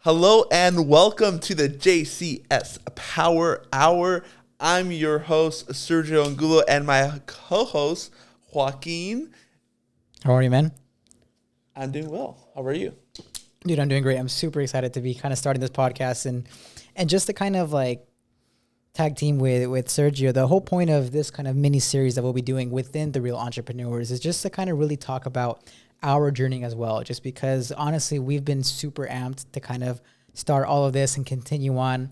Hello and welcome to the JCS Power Hour. I'm your host, Sergio Angulo, and my co-host, Joaquin. How are you, man? I'm doing well. How are you? Dude, I'm doing great. I'm super excited to be kind of starting this podcast and just to kind of like tag team with Sergio. The whole point of this kind of mini series that we'll be doing within the Real Entrepreneurs is just to kind of really talk about our journey as well. Just because honestly, we've been super amped to kind of start all of this and continue on.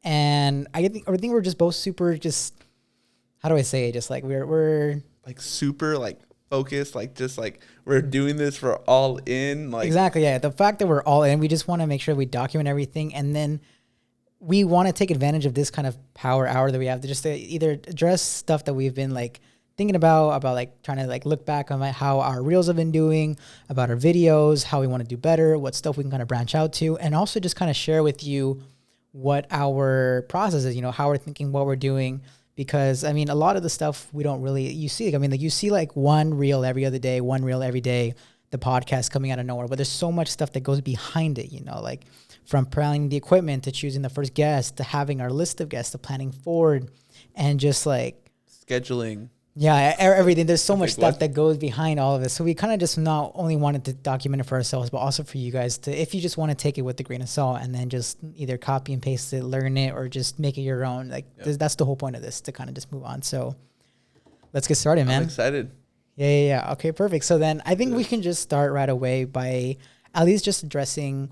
And I think we're just both super just, how do I say it? Just like we're like super like focused, like just like we're doing this for all in. Like exactly, yeah. The fact that we're all in, we just want to make sure we document everything, and then we want to take advantage of this kind of power hour that we have to just to either address stuff that we've been like thinking about like trying to like look back on like how our reels have been doing, about our videos, how we want to do better, what stuff we can kind of branch out to, and also just kind of share with you what our process is, how we're thinking, what we're doing. Because I mean, a lot of the stuff we don't really, you see like one reel every other day, one reel every day, the podcast coming out of nowhere, but there's so much stuff that goes behind it, like from planning the equipment to choosing the first guest to having our list of guests to planning forward and just like scheduling. Yeah, everything. There's so much stuff that goes behind all of this. So we kind of just not only wanted to document it for ourselves, but also for you guys to, if you just want to take it with a grain of salt and then just either copy and paste it, learn it, or just make it your own. Like that's the whole point of this, to kind of just move on. So let's get started, man. I'm excited. Yeah. Okay, perfect. So then I think we can just start right away by at least just addressing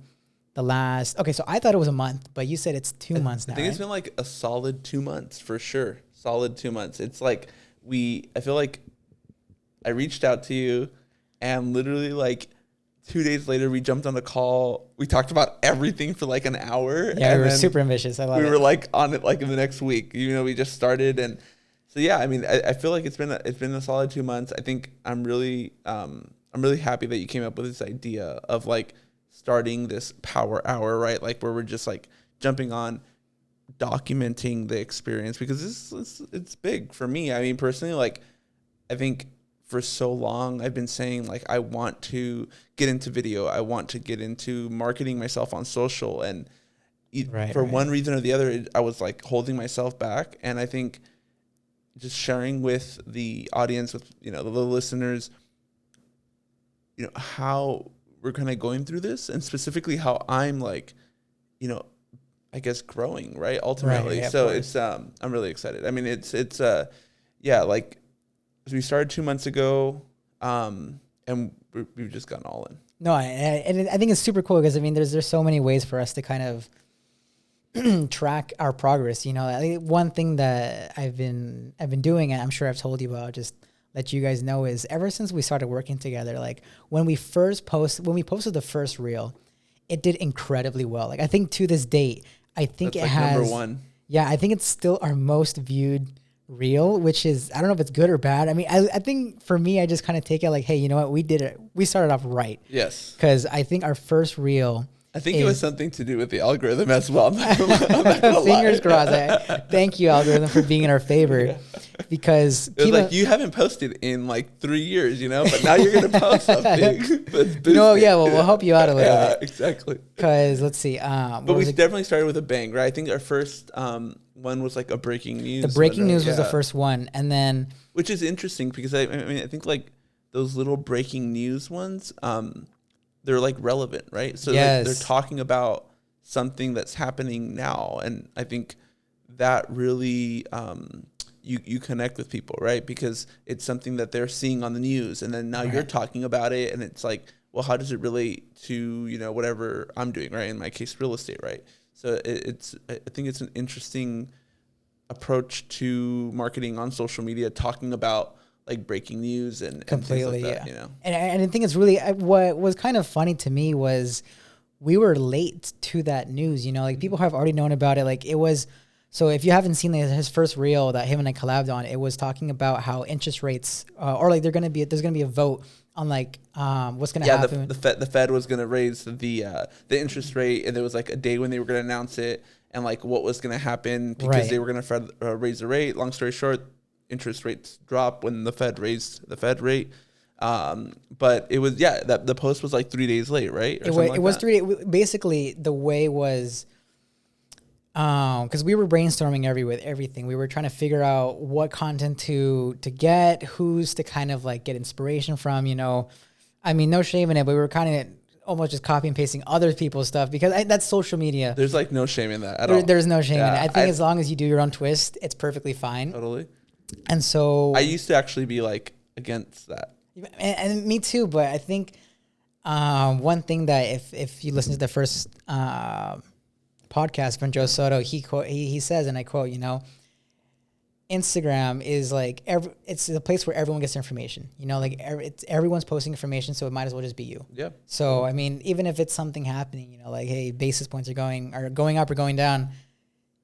the last. Okay, so I thought it was a month, but you said it's 2 months now. I think it's been like a solid 2 months for sure. Solid 2 months. It's like I feel like I reached out to you and literally like 2 days later we jumped on a call. We talked about everything for like an hour. Yeah, we were super ambitious. I love it. We were like on it like in the next week. We just started, and so yeah, I mean I feel like it's been a solid 2 months. I think I'm really happy that you came up with this idea of like starting this power hour, right? Like where we're just like jumping on documenting the experience, because it's big for me. I mean, personally, like I think for so long I've been saying like I want to get into video, I want to get into marketing myself on social, and for one reason or the other I was like holding myself back. And I think just sharing with the audience, with the listeners, how we're kind of going through this, and specifically how I'm like I guess growing, right? Ultimately. Yeah, so it's I'm really excited. I mean, it's like we started 2 months ago, and we've just gone all in. No, and I think it's super cool because I mean, there's so many ways for us to kind of track our progress. I think one thing that I've been doing, and I'm sure I've told you about, just let you guys know, is ever since we started working together, like when we posted the first reel, it did incredibly well. Like I think to this date, I think That's it like has number one. Yeah, I think it's still our most viewed reel, which is, I don't know if it's good or bad. I mean, I think for me, I just kind of take it like, hey, you know what? We did it. We started off right. Yes. Because I think our first reel, I think it was something to do with the algorithm as well. I'm not gonna fingers crossed. Thank you, algorithm, for being in our favor. Yeah. Because it was like, you haven't posted in like 3 years, but now you're gonna post something. We'll help you out a little bit. Exactly. Because let's see. But we definitely started with a bang, right? I think our first one was like a breaking news. The breaking news was the first one, and then which is interesting because I mean I think like those little breaking news ones, they're like relevant, right? So they're talking about something that's happening now, and I think that really you connect with people, right? Because it's something that they're seeing on the news, and then now you're talking about it, and it's like, well, how does it relate to whatever I'm doing, right? In my case, real estate, right? So I think it's an interesting approach to marketing on social media, talking about like breaking news and completely, things like that, And I think it's really, what was kind of funny to me was we were late to that news. Like people have already known about it. Like it was. So if you haven't seen his first reel that him and I collabed on, it was talking about how interest rates, or like there's gonna be a vote on like what's gonna happen. The Fed was gonna raise the interest rate, and there was like a day when they were gonna announce it, and like what was gonna happen because they were gonna raise the rate. Long story short, interest rates dropped when the Fed raised the Fed rate. But it was, that the post was like 3 days late, right? Or It was 3 days. Basically, the way was, because we were brainstorming everything. We were trying to figure out what content to get, who's to kind of like get inspiration from, I mean, no shame in it, but we were kind of almost just copy and pasting other people's stuff because that's social media. There's like no shame in that at all. There's no shame in it. I think as long as you do your own twist, it's perfectly fine. Totally. And so I used to actually be like against that. And me too, but I think one thing that if you listen to the first podcast from Joe Soto, he says, and I quote, Instagram is like it's a place where everyone gets information. Like everyone's posting information, so it might as well just be you. Yeah. So I mean, even if it's something happening, like hey, basis points are going up or going down.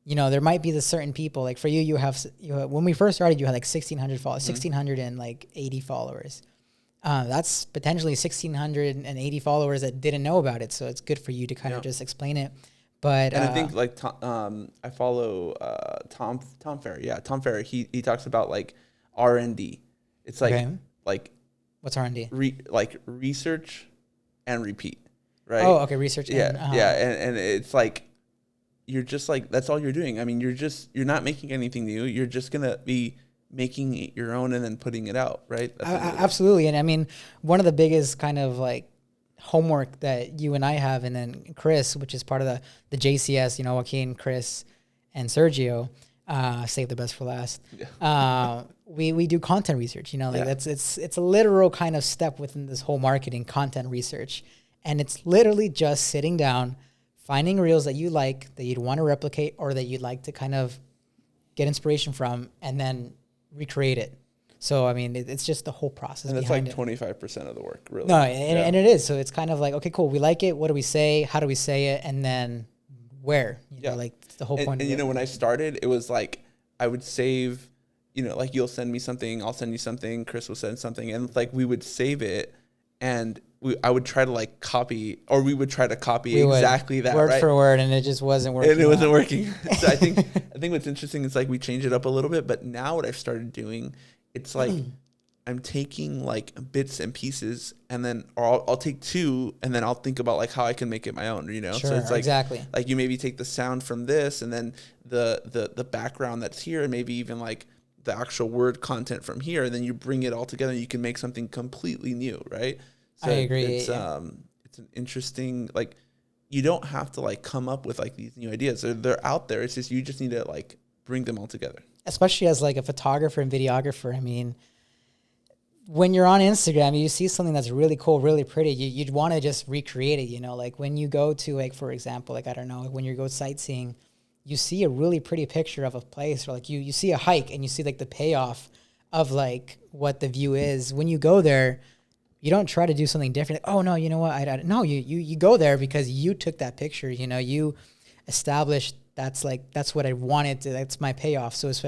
There might be the certain people like for you. You have when we first started, you had like 1,600 followers, 1,680 followers. That's potentially 1,680 followers that didn't know about it. So it's good for you to kind of just explain it. But I think like I follow Tom Ferry. Yeah, Tom Ferry. He talks about like R&D. It's like like what's R&D? Like research and repeat, right? Oh, okay, research. And it's like you're just like that's all you're doing. I mean, you're not making anything new. You're just gonna be making it your own and then putting it out, right? Absolutely. And I mean, one of the biggest kind of like homework that you and I have, and then Chris, which is part of the JCS, Joaquin, Chris, and Sergio, save the best for last. Yeah. We do content research, that's it's a literal kind of step within this whole marketing content research. And it's literally just sitting down, finding reels that you like, that you'd want to replicate, or that you'd like to kind of get inspiration from, and then recreate it. So, I mean, it's just the whole process. And it's like 25% of the work, really. No, and it is. So it's kind of like, okay, cool. We like it. What do we say? How do we say it? And then where? Like it's the whole point of it. And when I started, it was like I would save, like you'll send me something, I'll send you something, Chris will send something. And like we would save it and I would try to like copy, or we would try to copy exactly that, word for word, and it just wasn't working. And it wasn't working. So I think what's interesting is like we changed it up a little bit, but now what I've started doing, it's like I'm taking like bits and pieces, and then or I'll take two, and then I'll think about like how I can make it my own. Sure, so it's like exactly like you maybe take the sound from this, and then the background that's here, and maybe even like the actual word content from here, and then you bring it all together, and you can make something completely new, right? So I agree. It's an interesting, like, you don't have to like come up with like these new ideas. They're out there. It's just you just need to like bring them all together. Especially as like a photographer and videographer. I mean, when you're on Instagram, you see something that's really cool, really pretty. You'd want to just recreate it. Like when you go to like, for example, like I don't know, when you go sightseeing, you see a really pretty picture of a place, or like you see a hike and you see like the payoff of like what the view is. When you go there, you don't try to do something different. Like, oh no, you know what? No, you go there because you took that picture. You established that's what I wanted to. That's my payoff. So it's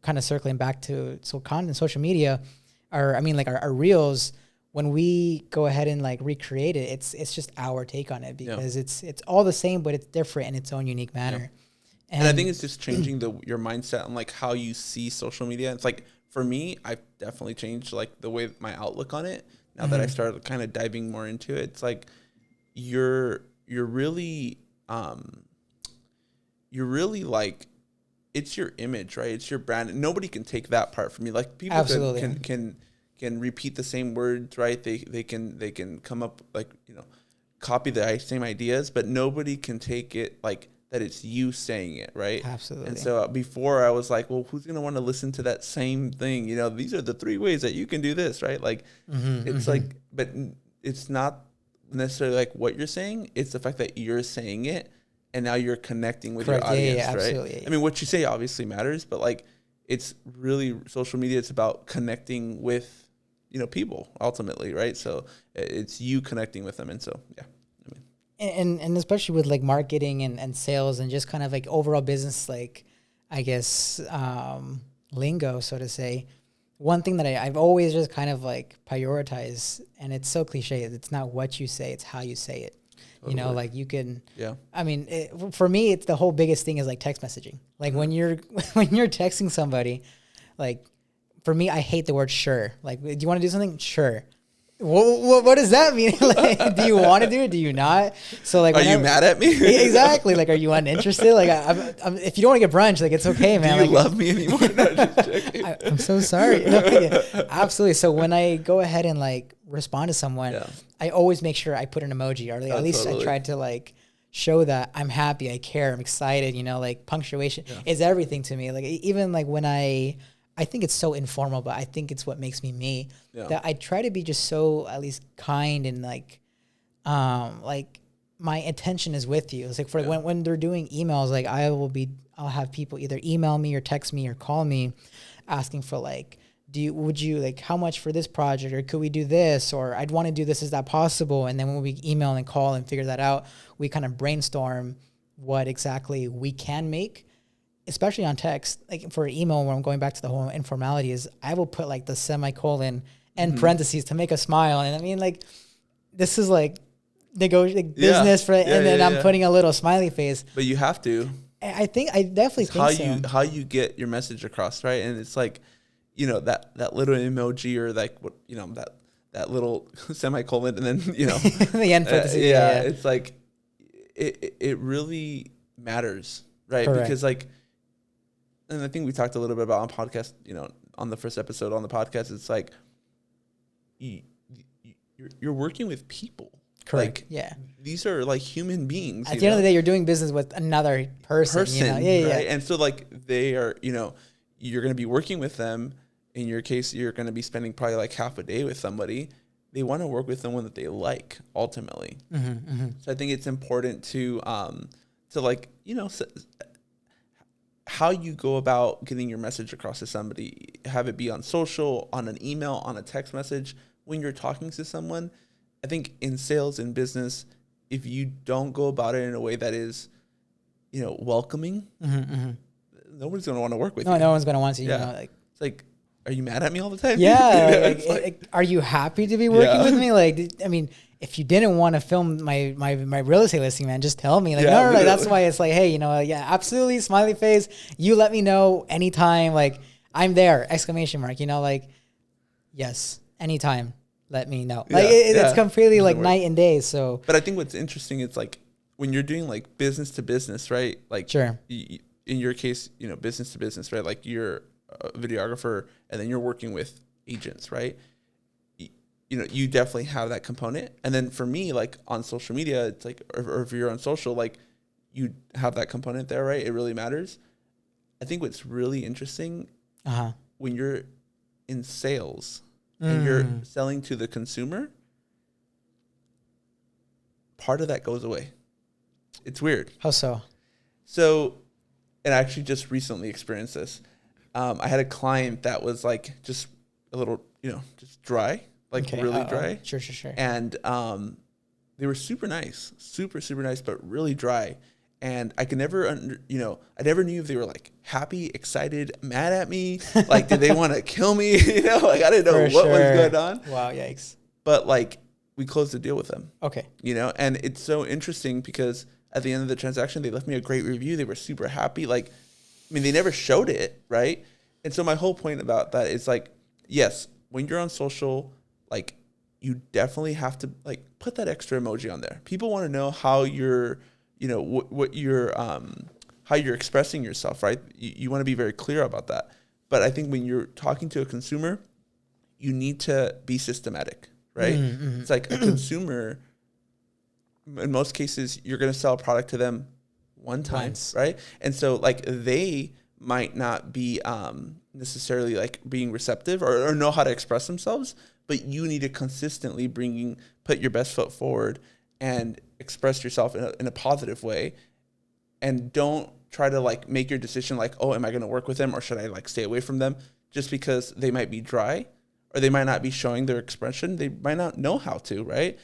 kind of circling back to content, social media, or I mean like our reels. When we go ahead and like recreate it, it's just our take on it because it's all the same, but it's different in its own unique manner. Yeah. And I think it's just changing your mindset and like how you see social media. It's like for me, I've definitely changed like the way my outlook on it. Now that I started kind of diving more into it, it's like you're really like it's your image, right? It's your brand. And nobody can take that part from you. Like people can repeat the same words, right? They can come up like copy the same ideas, but nobody can take it like that it's you saying it, right? Absolutely. And so before I was like, well, who's going to want to listen to that same thing? These are the 3 ways that you can do this, right? Like it's like, but it's not necessarily like what you're saying. It's the fact that you're saying it and now you're connecting with your audience, right? Absolutely. I mean, what you say obviously matters, but like it's really social media. It's about connecting with, people ultimately, right? So it's you connecting with them. And so, yeah. And especially with like marketing and sales and just kind of like overall business, like I guess lingo, so to say. One thing that I've always just kind of like prioritized, and it's so cliche, it's not what you say, it's how you say it. Totally. Like you can, I mean, for me, it's the whole biggest thing is like text messaging. Like when you're texting somebody, like for me, I hate the word sure. Like, do you want to do something? Sure. What does that mean? Like, do you want to do it? Do you not? So like, are you mad at me? Exactly. Like, are you uninterested? Like, if you don't want to get brunch, like, it's okay, man. Do you like, love me anymore? No, just joking. I'm so sorry. No, yeah, absolutely. So when I go ahead and like respond to someone, I always make sure I put an emoji, or like, at least I try to like show that I'm happy, I care, I'm excited. You know, like punctuation is everything to me. Like even like when I think it's so informal, but I think it's what makes me me. That I try to be just so at least kind and like my intention is with you. It's like for when they're doing emails, like I'll have people either email me or text me or call me asking for like, would you like how much for this project, or could we do this, or I'd want to do this, is that possible? And then when we email and call and figure that out, we kind of brainstorm what exactly we can make. Especially on text, like for email, when I'm going back to the whole informality, is I will put like the semicolon and parentheses to make a smile. And I mean, like, this is like business for, and then I'm putting a little smiley face. But you have to. I definitely think how you get your message across, right? And it's like, you know, that little emoji, or like what, you know, that little semicolon, and then, you know, the end parentheses. It's like it really matters, right? Correct. Because like. And I think we talked a little bit about on podcast, you know, on the first episode on the podcast, it's like you're working with people. Correct. Like, these are like human beings. At the end of the day, you're doing business with another person. You know? Right? And so like they are, you know, you're going to be working with them. In your case, you're going to be spending probably like half a day with somebody. They want to work with someone that they like ultimately. So I think it's important to like, you know, how you go about getting your message across to somebody, have it be on social, on an email, on a text message, when you're talking to someone. I think in sales and business, if you don't go about it in a way that is, you know, welcoming, nobody's going to want to work with you. No one's going to want to, you know, like, it's like, are you mad at me all the time? Yeah. You know, like, are you happy to be working with me? Like, I mean, if you didn't want to film my real estate listing, man, just tell me. Like, no, like, that's why it's like, hey, you know, absolutely, smiley face. You let me know anytime. Like, I'm there, ! You know, like, yes, anytime, let me know. Like, it's completely like night and day. So, but I think what's interesting is like when you're doing like business to business, right? Like, in your case, you know, business to business, right? Like you're a videographer, and then you're working with agents, right? You know, you definitely have that component. And then for me, like on social media, it's like, or if you're on social, like you have that component there, right? It really matters. I think what's really interesting when you're in sales and you're selling to the consumer, part of that goes away. It's weird. How so? So, and I actually just recently experienced this. I had a client that was like just a little, you know, just dry. Like really dry. Sure. And they were super nice, super nice, but really dry. And I could never, I never knew if they were like happy, excited, mad at me. Like, did they want to kill me? You know, like I didn't know what was going on. Wow, yikes. But like we closed the deal with them. Okay. You know, and it's so interesting because at the end of the transaction, they left me a great review. They were super happy. Like, I mean, they never showed it, right? And so my whole point about that is like, yes, when you're on social, like you definitely have to like put that extra emoji on there. People want to know how you're, you know, what you're, how you're expressing yourself, right? You want to be very clear about that. But I think when you're talking to a consumer, you need to be systematic, right? It's like a consumer, in most cases, you're going to sell a product to them one time, right? And so like they might not be necessarily like being receptive or know how to express themselves, but you need to consistently put your best foot forward and express yourself in a positive way. And don't try to like make your decision like, oh, am I going to work with them or should I like stay away from them just because they might be dry or they might not be showing their expression. They might not know how to, right?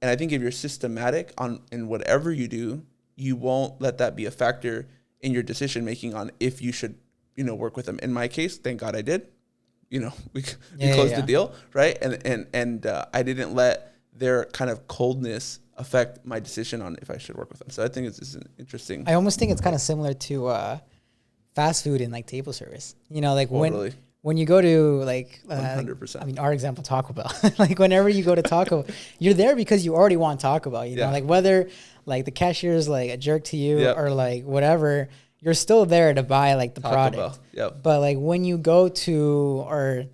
And I think if you're systematic in whatever you do, you won't let that be a factor in your decision making on if you should, you know, work with them. In my case, thank God I did. You know, we closed the deal, right? And I didn't let their kind of coldness affect my decision on if I should work with them. So I think it's an interesting. I almost think it's kind of similar to fast food and like table service. You know, like when you go to like, 100%. I mean, our example, Taco Bell, like whenever you go to Taco, you're there because you already want Taco Bell, you know, like whether like the cashier is like a jerk to you or like whatever, you're still there to buy like the product. But like when you go to, or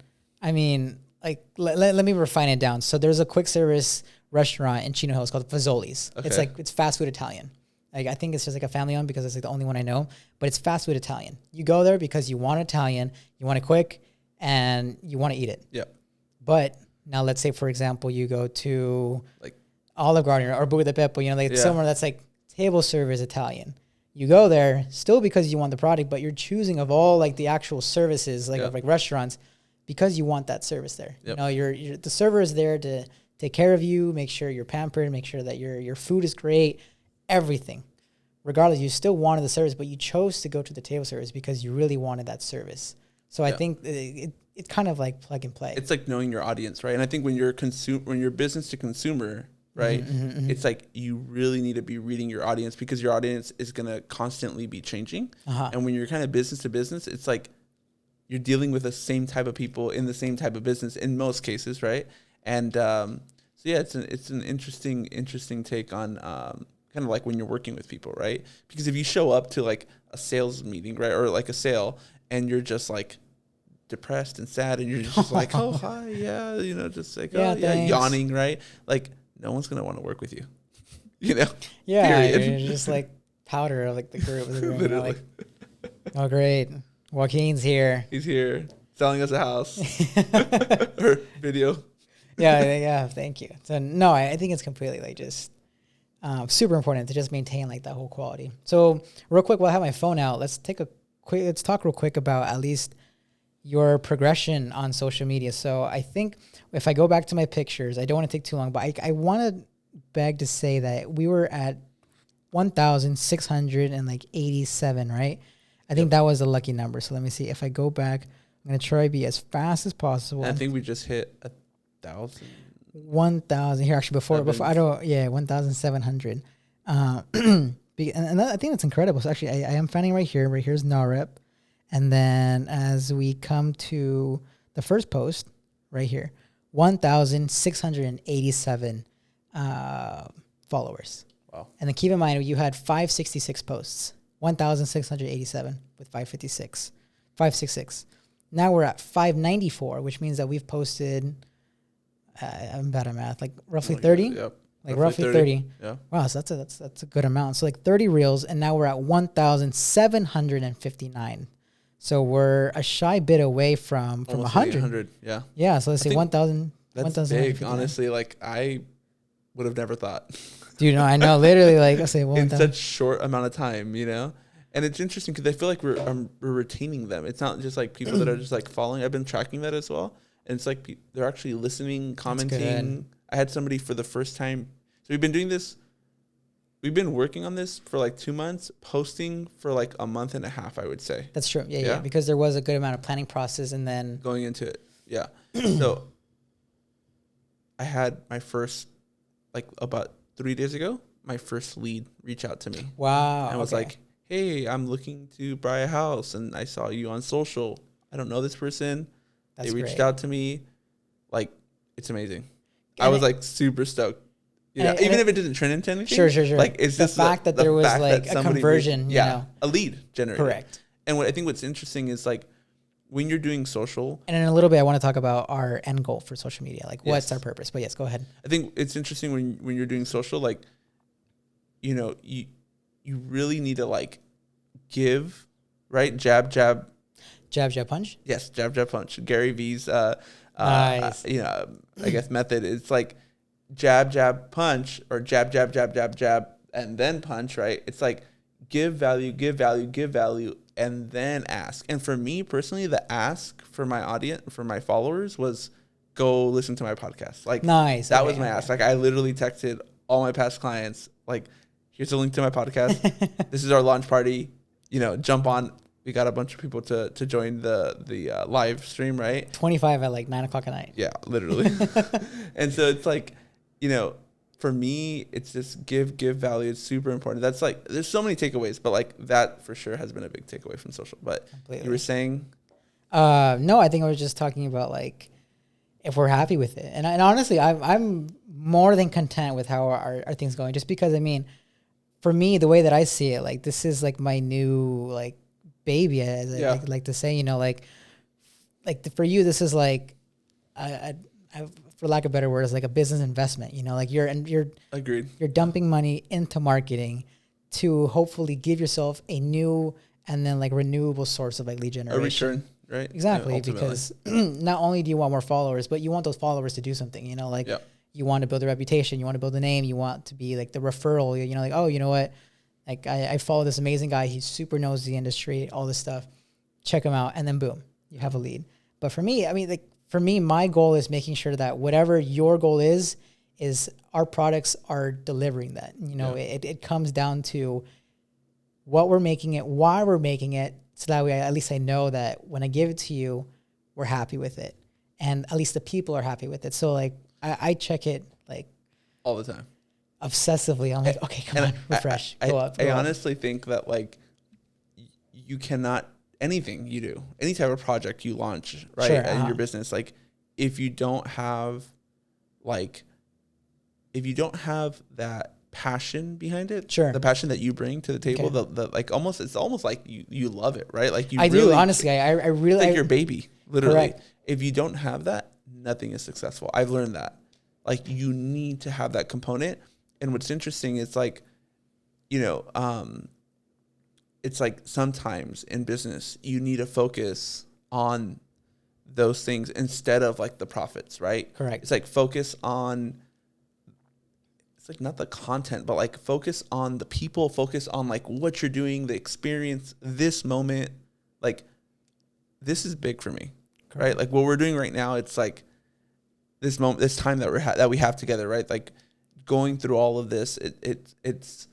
I mean, like let me refine it down. So there's a quick service restaurant in Chino Hills called Fazoli's. Okay. It's fast food Italian. Like I think it's just like a family owned because it's like the only one I know, but it's fast food Italian. You go there because you want Italian, you want it quick, and you want to eat it. Yeah. But now let's say, for example, you go to like Olive Garden or Buca di Beppo, you know, like somewhere that's like table service Italian. You go there still because you want the product, but you're choosing of all like the actual services, like of like restaurants, because you want that service there. You know, you're the server is there to take care of you, make sure you're pampered, make sure that your food is great. Everything. Regardless, you still wanted the service, but you chose to go to the table service because you really wanted that service. So I think it kind of like plug and play. It's like knowing your audience, right? And I think when you're when you're business to consumer, right, it's like you really need to be reading your audience because your audience is going to constantly be changing. And when you're kind of business to business, it's like you're dealing with the same type of people in the same type of business in most cases, right? And so yeah, it's an interesting take on kind of like when you're working with people, right? Because if you show up to like a sales meeting, right, or like a sale, and you're just like depressed and sad, and you're just like, oh hi, yeah, you know, just like yawning, right? Like no one's gonna want to work with you, you know? Yeah, you're just like powder, like the group was you know, like, oh great, Joaquin's here. He's here selling us a house or video. Yeah, thank you. So no, I think it's completely like just super important to just maintain like that whole quality. So real quick, while I have my phone out, let's talk real quick about at least your progression on social media. So I think if I go back to my pictures, I don't want to take too long, but I want to beg to say that we were at 1,687, right? I think that was a lucky number. So let me see. If I go back, I'm going to try to be as fast as possible. And I think we just hit 1,000. 1,000 here actually before 1,700. And I think that's incredible. So actually I am finding right here's NAREP. And then as we come to the first post right here, 1,687 followers. Wow. And then keep in mind you had 566 posts, 1,687 with 566. Now we're at 594, which means that we've posted I'm bad at math, like roughly 30. Yep. Like roughly 30. Yeah. Wow, so that's a good amount. So like 30 reels, and now we're at 1,759. So we're a shy bit away from 100. 100. Yeah. Yeah. So let's say 1,000. That's big, honestly. Like I would have never thought. Dude, no, I know. Literally, like I say, in such short amount of time, you know. And it's interesting because I feel like we're retaining them. It's not just like people that are just like following. I've been tracking that as well. And it's like they're actually listening, commenting. I had somebody for the first time. So we've been doing this. We've been working on this for like 2 months, posting for like a month and a half, I would say. That's true. Yeah. Because there was a good amount of planning process and then going into it. Yeah. So I had my first, like about 3 days ago, my first lead reach out to me. Wow. And was like, hey, I'm looking to buy a house and I saw you on social. I don't know this person. They reached out to me. Like, it's amazing. I was like super stoked. Yeah, even if it didn't trend into anything. Sure. Like, it's the just fact that there was like a conversion. You know? A lead generated. Correct. And I think what's interesting is like when you're doing social. And in a little bit, I want to talk about our end goal for social media. Like, what's our purpose? But yes, go ahead. I think it's interesting when you're doing social, like, you know, you really need to like give, right? Jab, punch. Yes, jab, punch. Gary V's, nice. You know, I guess method. It's like jab, punch, or jab, and then punch. Right? It's like give value, and then ask. And for me personally, the ask for my audience, for my followers, was go listen to my podcast. Like, nice. That was my ask. Like, I literally texted all my past clients, like, here's a link to my podcast. This is our launch party. You know, jump on. We got a bunch of people to join the live stream, right? 25 at like 9 o'clock at night. Yeah, literally. And so it's like, you know, for me, it's just give value. It's super important. That's like, there's so many takeaways, but like that for sure has been a big takeaway from social. But completely. You were saying? No, I think I was just talking about like if we're happy with it, and honestly, I'm more than content with how our things going. Just because I mean, for me, the way that I see it, like this is like my new like baby, as I like to say, you know, like for you, this is like for lack of better words, like a business investment. You know, like you're Agreed. You're dumping money into marketing to hopefully give yourself a new and then like renewable source of like lead generation. A return, right? Exactly, because not only do you want more followers, but you want those followers to do something. You know, like you want to build a reputation, you want to build a name, you want to be like the referral. You know, like, oh, you know what? Like I follow this amazing guy. He super knows the industry, all this stuff. Check him out, and then boom, you have a lead. But for me, I mean, like for me, my goal is making sure that whatever your goal is our products are delivering that. You know, it comes down to what we're making it, why we're making it, so that way at least I know that when I give it to you, we're happy with it. And at least the people are happy with it. So like I check it like all the time. Obsessively. I'm like, okay, come on, refresh. Go up. I honestly think that like you cannot, anything you do, any type of project you launch, right, in your business, like if you don't have that passion behind it, the passion that you bring to the table, the like it's almost like you love it, right? Like I do, honestly. I really like your baby, literally. Correct. If you don't have that, nothing is successful. I've learned that. Like you need to have that component. And what's interesting is like, you know, it's like sometimes in business you need to focus on those things instead of like the profits, right? Correct. It's like focus on, it's like not the content, but like focus on the people, focus on like what you're doing, the experience, this moment. Like this is big for me, right? Like what we're doing right now, it's like this moment, this time that we have together, right? Like going through all of this, it's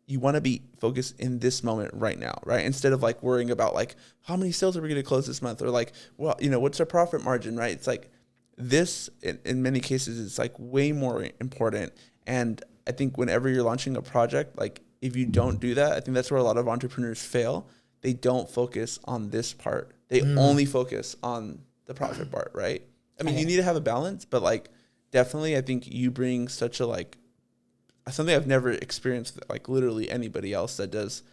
you want to be focused in this moment right now, right? Instead of like worrying about like how many sales are we going to close this month, or like, well, you know, what's our profit margin, right? It's like this in many cases it's like way more important. And I think whenever you're launching a project, like if you don't do that, I think that's where a lot of entrepreneurs fail. They don't focus on this part. They only focus on the profit part, right? I mean, you need to have a balance, but like definitely I think you bring such a like something I've never experienced with like literally anybody else that does,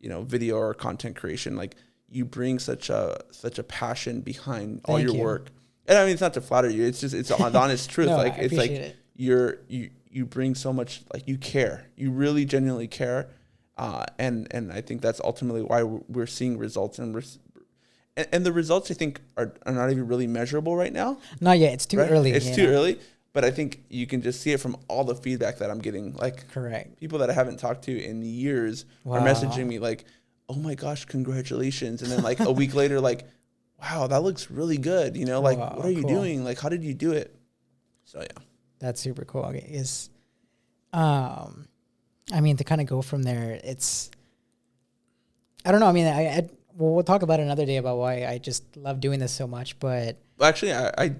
you know, video or content creation. Like you bring such a passion behind all your work. And I mean, it's not to flatter you. It's just, it's the honest truth. No, like, I it's like it. you bring so much, like you care, you really genuinely care. And I think that's ultimately why we're seeing results, and the results I think are not even really measurable right now. Not yet. It's too early. It's too early, but I think you can just see it from all the feedback that I'm getting. Like people that I haven't talked to in years are messaging me like, oh my gosh, congratulations. And then like a week later, like, wow, that looks really good. You know, like, what are you doing? Like, how did you do it? So, yeah. That's super cool. Okay. I mean, to kind of go from there, it's, I don't know. I mean, we'll talk about it another day about why I just love doing this so much, but. Well, actually, I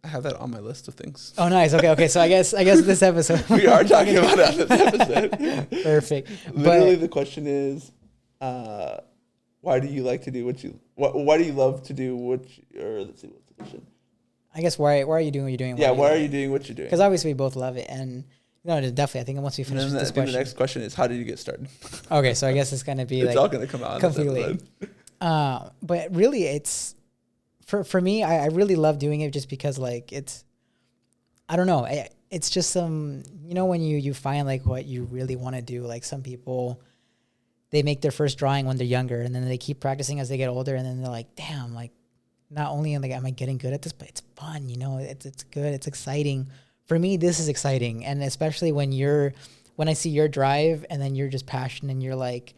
have that on my list of things. Oh, nice. Okay. So I guess this episode. We are talking about it on this episode. Perfect. Literally, the question is, why do you like to do why do you love to do or let's see, what's the question? I guess why are you doing what you're doing? Yeah, why are you doing what you're doing? Because obviously we both love it, and definitely. I think once we finish this question, the next question is, how did you get started? Okay, so I guess it's gonna be it's all gonna come out completely. But really, it's for me. I really love doing it just because like it's, I don't know. It's just some, when you find like what you really want to do. Like some people, they make their first drawing when they're younger, and then they keep practicing as they get older, and then they're like, damn, like not only am I getting good at this, but it's fun. It's good. It's exciting. For me, this is exciting, and especially when I see your drive, and then you're just passionate, and you're like,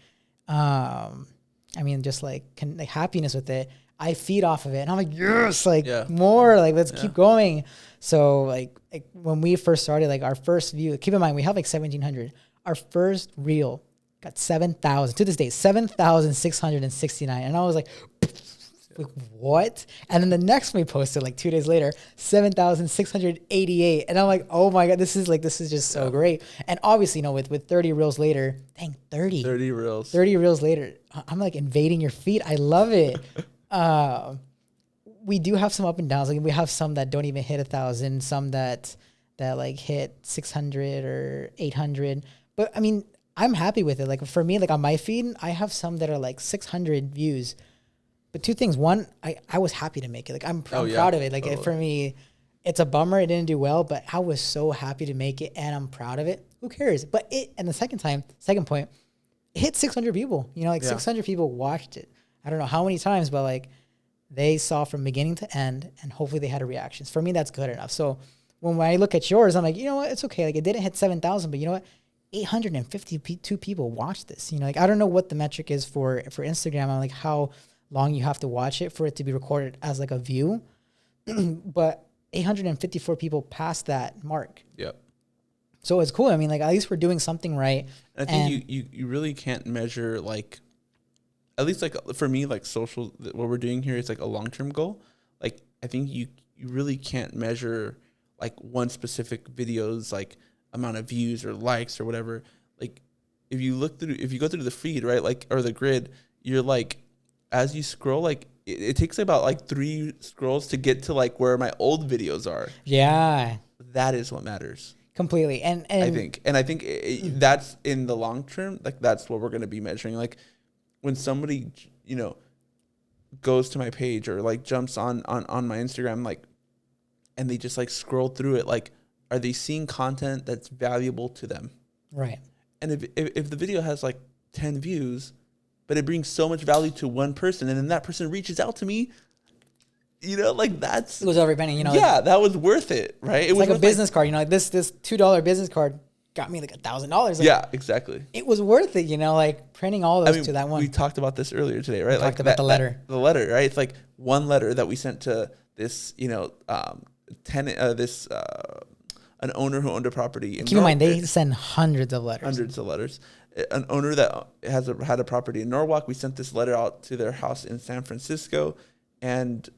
just like happiness with it. I feed off of it, and I'm like, yes, more, like let's keep going. So like when we first started, like our first view, keep in mind we have like 1,700. Our first reel got 7,000 to this day, 7,669, and I was like, what? And then the next one we posted like 2 days later, 7,688, and I'm like, oh my god, this is just so great. And obviously, with 30 reels later, 30 reels later, I'm like invading your feed. I love it. we do have some up and downs. Like we have some that don't even hit 1,000, some that like hit 600 or 800. But I mean, I'm happy with it. Like for me, like on my feed, I have some that are like 600 views. But two things. One, I was happy to make it. Like I'm proud of it. Like for me, it's a bummer it didn't do well, but I was so happy to make it and I'm proud of it. Who cares? But and the second point, it hit 600 people. You know, like 600 people watched it. I don't know how many times, but like they saw from beginning to end and hopefully they had a reaction. For me, that's good enough. So when I look at yours, I'm like, you know what? It's okay. Like it didn't hit 7,000, but you know what? 852 people watched this. You know, like I don't know what the metric is for Instagram. I'm like how long you have to watch it for it to be recorded as like a view. But 854 people passed that mark. Yep. So it's cool. I mean, like at least we're doing something right. I think you really can't measure like, at least like for me, like social, what we're doing here is like a long-term goal. Like I think you really can't measure like one specific video's like amount of views or likes or whatever. Like if you go through the feed, right? Like, or the grid, you're like, as you scroll, like it takes about like 3 scrolls to get to like where my old videos are. Yeah. That is what matters. Completely. And I think that's in the long term, like that's what we're going to be measuring. Like when somebody, you know, goes to my page or like jumps on my Instagram, like, and they just like scroll through it, like, are they seeing content that's valuable to them? Right. And if the video has like 10 views, but it brings so much value to one person, and then that person reaches out to me, you know, like that's... It was every penny, you know. Yeah, that was worth it, right? It was like a business card, you know, like this $2 business card got me like $1,000. Like, yeah, exactly. It was worth it, you know, like printing all those to that one. We talked about this earlier today, right? We talked about the letter. The letter, right? It's like one letter that we sent to this, you know, tenant, an owner who owned a property. Keep in mind, they send hundreds of letters. Hundreds of letters. An owner that had a property in Norwalk, we sent this letter out to their house in San Francisco, and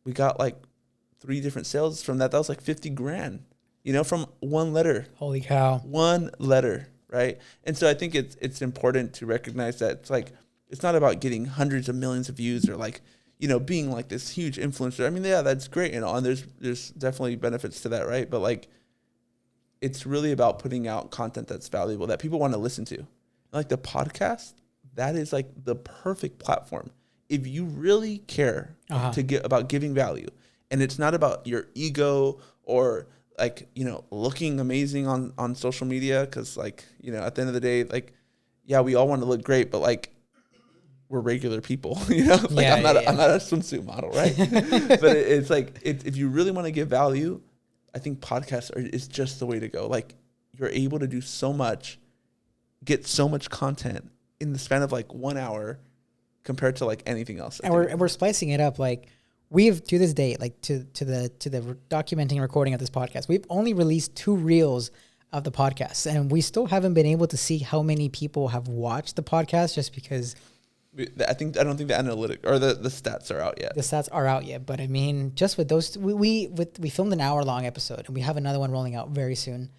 we got like 3 different sales from that. That was like $50,000, you know, from one letter. Holy cow! One letter, right? And so I think it's important to recognize that it's like it's not about getting hundreds of millions of views or like, you know, being like this huge influencer. I mean, yeah, that's great, you know, and there's definitely benefits to that, right? But like, it's really about putting out content that's valuable that people want to listen to. Like the podcast, that is like the perfect platform. If you really care about giving value, and it's not about your ego or like, you know, looking amazing on social media, because like, you know, at the end of the day, like, yeah, we all want to look great, but like we're regular people, you know, like I'm not a swimsuit model, right? But it's like if you really want to give value, I think podcasts is just the way to go. Like you're able to do so much, get so much content in the span of like 1 hour compared to like anything else. And we're splicing it up. Like we've to this day, like to the documenting and recording of this podcast, we've only released 2 reels of the podcast, and we still haven't been able to see how many people have watched the podcast just because I don't think the analytic or the stats are out yet. The stats are out yet, but I mean, just with those, we filmed an hour-long episode, and we have another one rolling out very soon,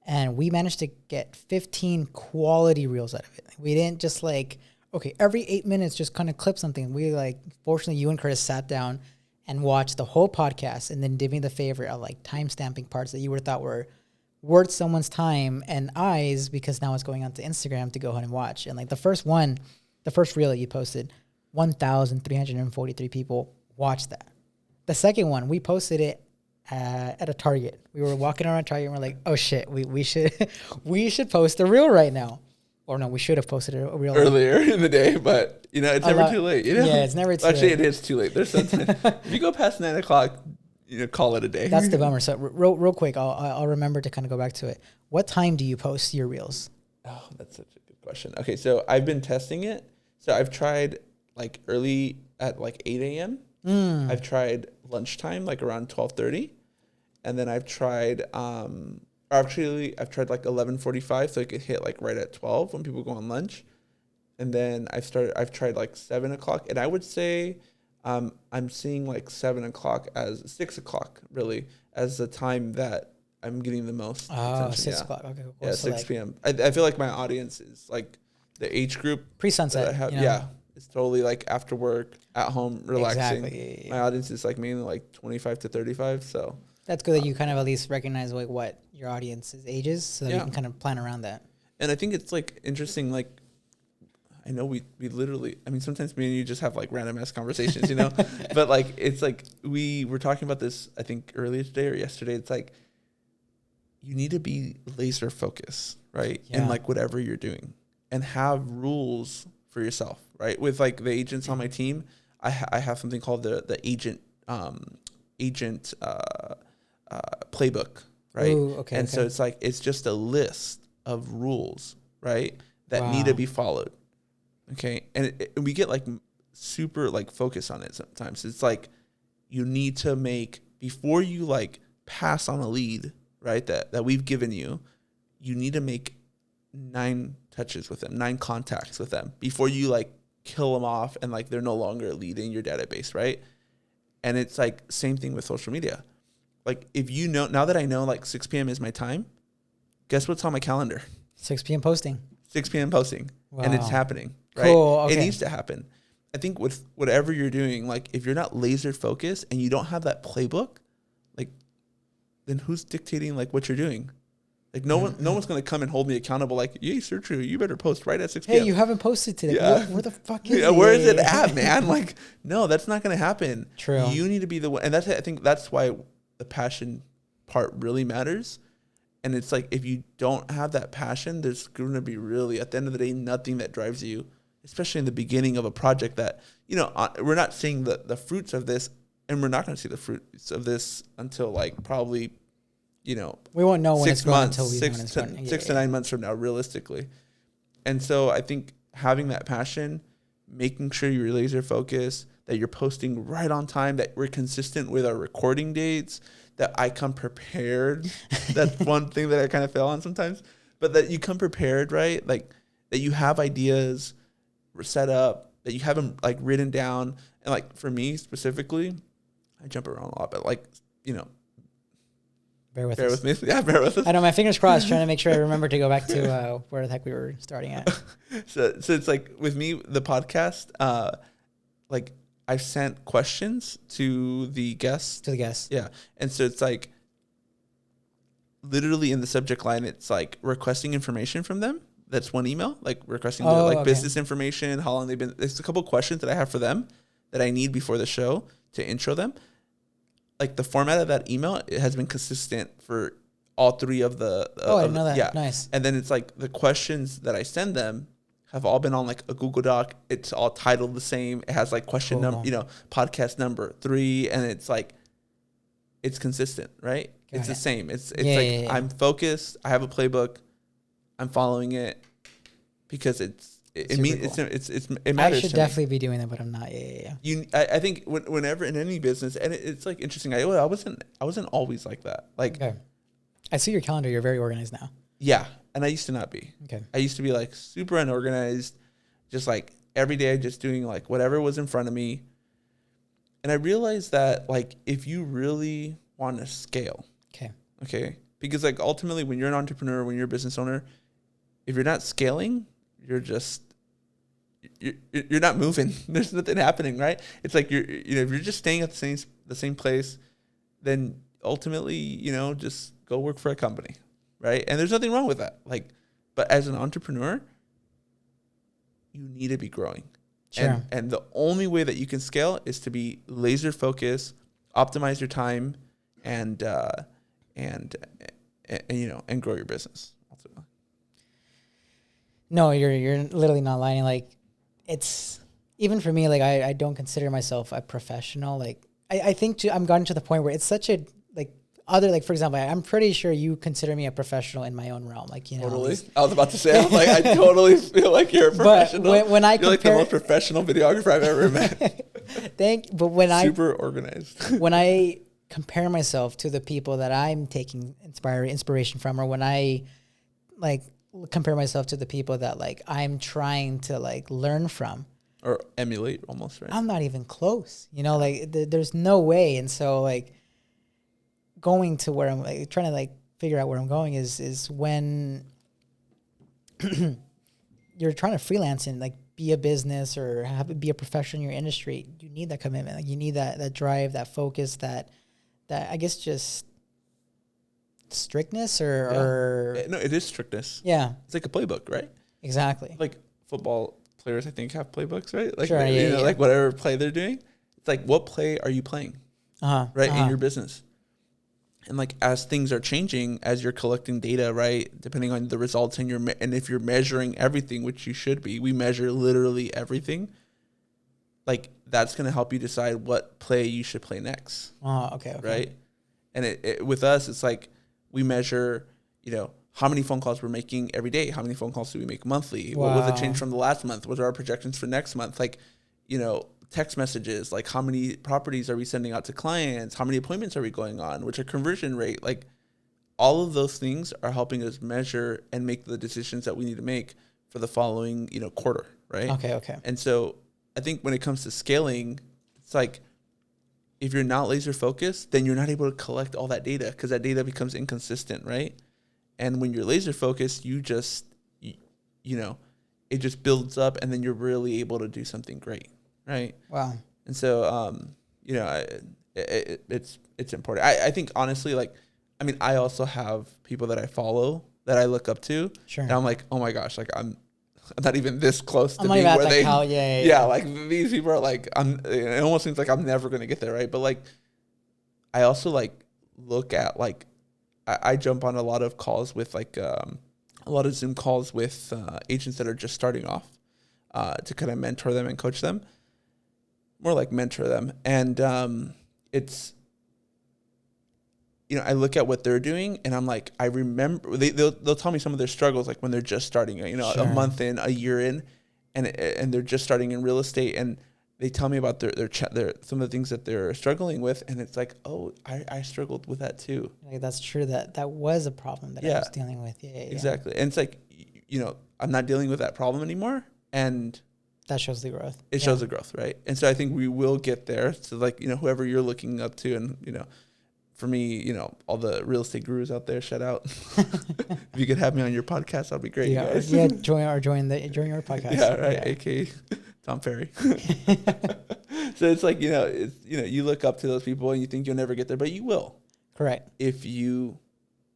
and we managed to get 15 quality reels out of it. We didn't just like, okay, every 8 minutes just kind of clip something. We like, fortunately, you and Curtis sat down and watched the whole podcast, and then did me the favor of like time-stamping parts that you would thought were worth someone's time and eyes, because now it's going onto Instagram to go ahead and watch. And like the first reel that you posted, 1,343 people watched that. The second one, we posted it at a Target. We were walking around Target and we're like, oh shit, we should post a reel right now. Or no, we should have posted a reel earlier in the day, but you know, it's never too late. You know? Yeah, it's never too late. Actually, it is too late. There's sometimes if you go past 9 o'clock, you know, call it a day. That's the bummer. So real quick, I'll remember to kind of go back to it. What time do you post your reels? Oh, that's such a good question. Okay, so I've been testing it. So I've tried like early at like 8 a.m. I've tried lunchtime, like around 12:30. And then I've tried, I've tried like 11:45, so it could hit like right at 12 when people go on lunch. And then I've tried like 7 o'clock. And I would say I'm seeing like 7 o'clock as 6 o'clock really as the time that I'm getting the most attention. 6 o'clock. Okay, cool. Yeah, so 6 p.m. I feel like my audience is like the age group pre-sunset. you know? Yeah, is totally like after work, at home, relaxing. Exactly. Yeah. My audience is like mainly like 25 to 35. So That's good that you kind of at least recognize like what your audience's age is, so that you Yeah. can kind of plan around that. and I think it's like interesting, like I know we literally, I mean, sometimes me and you just have like random ass conversations, you know, but like, it's like, we were talking about this, I think earlier today or yesterday. It's like, you need to be laser focused, right? Yeah. In like whatever you're doing, and have rules for yourself, right? With like the agents on my team, I have something called the agent playbook, right? Ooh, okay. And so okay. it's like, it's just a list of rules, right? That need Wow. to be followed. Okay. And we get like super like focused on it sometimes. It's like, you need to make, before you like pass on a lead, right? That we've given you, you need to make 9 touches with them, 9 contacts with them before you like kill them off and like they're no longer a lead in your database, right? And it's like same thing with social media. Like, if you know, now that I know like 6 p.m. is my time, guess what's on my calendar? 6 p.m. posting. 6 p.m. posting. And it's Wow. happening, right? Cool, okay. It needs to happen. I think with whatever you're doing, like if you're not laser focused and you don't have that playbook, like, then who's dictating like what you're doing? Like no one's gonna come and hold me accountable. Like, yeah, sir, true. You better post right at 6 p.m. Hey, you haven't posted today. Yeah. Where the fuck is Yeah, it? where is it at, man? Like, no, that's not gonna happen. True. You need to be the one, and I think that's why the passion part really matters. And it's like, if you don't have that passion, there's gonna be really, at the end of the day, nothing that drives you, especially in the beginning of a project that, you know, we're not seeing the fruits of this, and we're not gonna see the fruits of this until like probably, you know, We won't know when 6 it's going months, until we when 6 it's to, going. 6 to 9 months from now, realistically. And so I think having that passion, making sure you're laser focused, that you're posting right on time, that we're consistent with our recording dates, that I come prepared. That's one thing that I kind of fail on sometimes, but that you come prepared, right? Like that you have ideas set up, that you have them like written down. And like for me specifically, I jump around a lot, but like, you know, Bear with bear us. with me. Yeah, bear with us. I know, my fingers crossed, trying to make sure I remember to go back to where the heck we were starting at. So it's like with me, the podcast, like I've sent questions to the guests. To the guests. Yeah. And so it's like literally in the subject line, it's like requesting information from them. That's one email, like requesting their like okay. business information, how long they've been. There's a couple questions that I have for them that I need before the show to intro them. Like the format of that email, it has been consistent for all 3 of the. I didn't know that. Yeah. Nice. And then it's like the questions that I send them have all been on like a Google Doc. It's all titled the same. It has like question Cool. number, you know, podcast number 3, and it's like, it's consistent, right? Got It's the it. same. It's Yeah, like yeah, yeah. I'm focused. I have a playbook. I'm following it because it Super means cool. it I matters should to me. definitely be doing that, but I'm not. Yeah. I think whenever in any business, and it's like interesting. I wasn't always like that. Like, Okay. I see your calendar. You're very organized now. yeah, and I used to not be. Okay. I used to be like super unorganized, just like every day, just doing like whatever was in front of me. And I realized that like if you really want to scale, okay, because like ultimately when you're an entrepreneur, when you're a business owner, if you're not scaling, you're not moving. There's nothing happening, right? It's like if you're just staying at the same place, then ultimately, you know, just go work for a company, right? And there's nothing wrong with that. Like, but as an entrepreneur, you need to be growing. Sure. And the only way that you can scale is to be laser focused, optimize your time, and you know, and grow your business. Ultimately. No, you're literally not lying. Like, it's even for me. Like, I don't consider myself a professional. Like, I think I'm gotten to the point where it's such a like other like for example, I'm pretty sure you consider me a professional in my own realm. Like, you know, Totally. I was about to say, I'm like, I totally feel like you're a professional. But when I you're like the most professional videographer I've ever met. But when super organized. When I compare myself to the people that I'm taking inspiration from, or when I like compare myself to the people that like I'm trying to like learn from or emulate almost, right? I'm not even close, you know, like there's no way. And so like going to where I'm like trying to like figure out where I'm going is when you're trying to freelance and like be a business or be a professional in your industry, you need that commitment. Like you need that drive, that focus, that I guess just strictness or no, it is strictness. Yeah, it's like a playbook, right? Exactly. Like football players, I think, have playbooks, right? Like sure, like whatever play they're doing, it's like what play are you playing, right, in your business? And like as things are changing, as you're collecting data, right, depending on the results and if you're measuring everything, which you should be, we measure literally everything. Like that's going to help you decide what play you should play next. Okay. Right. And it with us, it's like we measure, how many phone calls we're making every day. How many phone calls do we make monthly? Wow. What was the change from the last month? What are our projections for next month? Like, text messages, like how many properties are we sending out to clients? How many appointments are we going on? What's our conversion rate? Like all of those things are helping us measure and make the decisions that we need to make for the following, quarter. Right. Okay. And so I think when it comes to scaling, it's like, if you're not laser focused, then you're not able to collect all that data because that data becomes inconsistent. Right. And when you're laser focused, it just builds up and then you're really able to do something great. Right. Wow. And so, it's important. I think honestly, I also have people that I follow that I look up to. Sure. And I'm like, oh my gosh, like I'm not even this close to being where they, yeah. Like these people are like, it almost seems like I'm never going to get there. Right. But like, I also like look at like, I jump on a lot of calls with like, a lot of Zoom calls with agents that are just starting off to kind of mentor them and coach them. More like mentor them. And it's, I look at what they're doing and I'm like, I remember they'll tell me some of their struggles, like when they're just starting, Sure. a month in, a year in, and they're just starting in real estate. And they tell me about their some of the things that they're struggling with. And it's like, oh, I struggled with that too. Like that's true. That was a problem that I was dealing with. Yeah. Exactly. And it's like, I'm not dealing with that problem anymore. And that shows the growth. It shows the growth, right? And so I think we will get there. So like, whoever you're looking up to and, for me, all the real estate gurus out there, shout out. If you could have me on your podcast, that'd be great, yeah, guys. Yeah, join our podcast. Yeah, right. Yeah. AKA Tom Ferry. So it's like, you look up to those people and you think you'll never get there, but you will. Correct. If you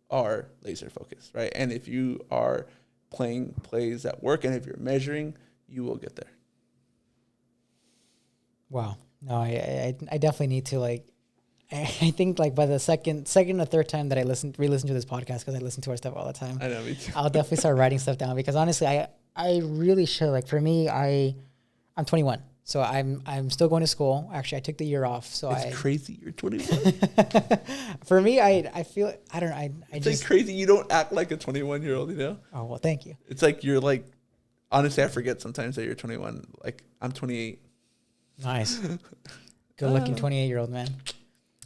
are laser focused, right? And if you are playing plays that work and if you're measuring, you will get there. Wow. No, I definitely need to I think like by the second or third time that I re-listen to this podcast, because I listen to our stuff all the time. I know, me too. I'll definitely start writing stuff down because honestly, I really should. Like for me, I'm 21, so I'm still going to school. Actually, I took the year off. So it's crazy. You're 21. For me, I feel I don't know. It's just like crazy. You don't act like a 21-year-old. Oh well, thank you. It's like you're like. Honestly, I forget sometimes that you're 21. Like, I'm 28. Nice. Good-looking 28-year-old man.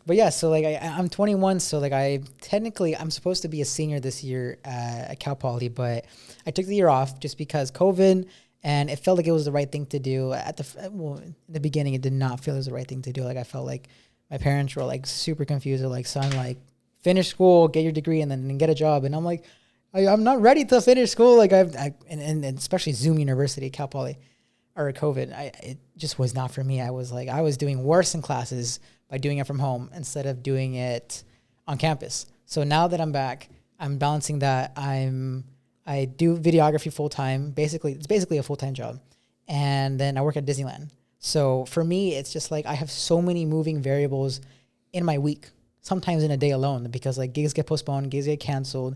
But yeah, so like I'm 21, so like I'm supposed to be a senior this year at Cal Poly, but I took the year off just because COVID, and it felt like it was the right thing to do. In the beginning, it did not feel it was the right thing to do. Like I felt like my parents were like super confused. They're like, son, like finish school, get your degree, and then get a job. And I'm like, I'm not ready to finish school. Like and especially Zoom University, Cal Poly, or COVID. It just was not for me. I was doing worse in classes by doing it from home instead of doing it on campus. So now that I'm back, I'm balancing that. I do videography full time. It's basically a full time job, and then I work at Disneyland. So for me, it's just like I have so many moving variables in my week, sometimes in a day alone, because like gigs get postponed, gigs get canceled.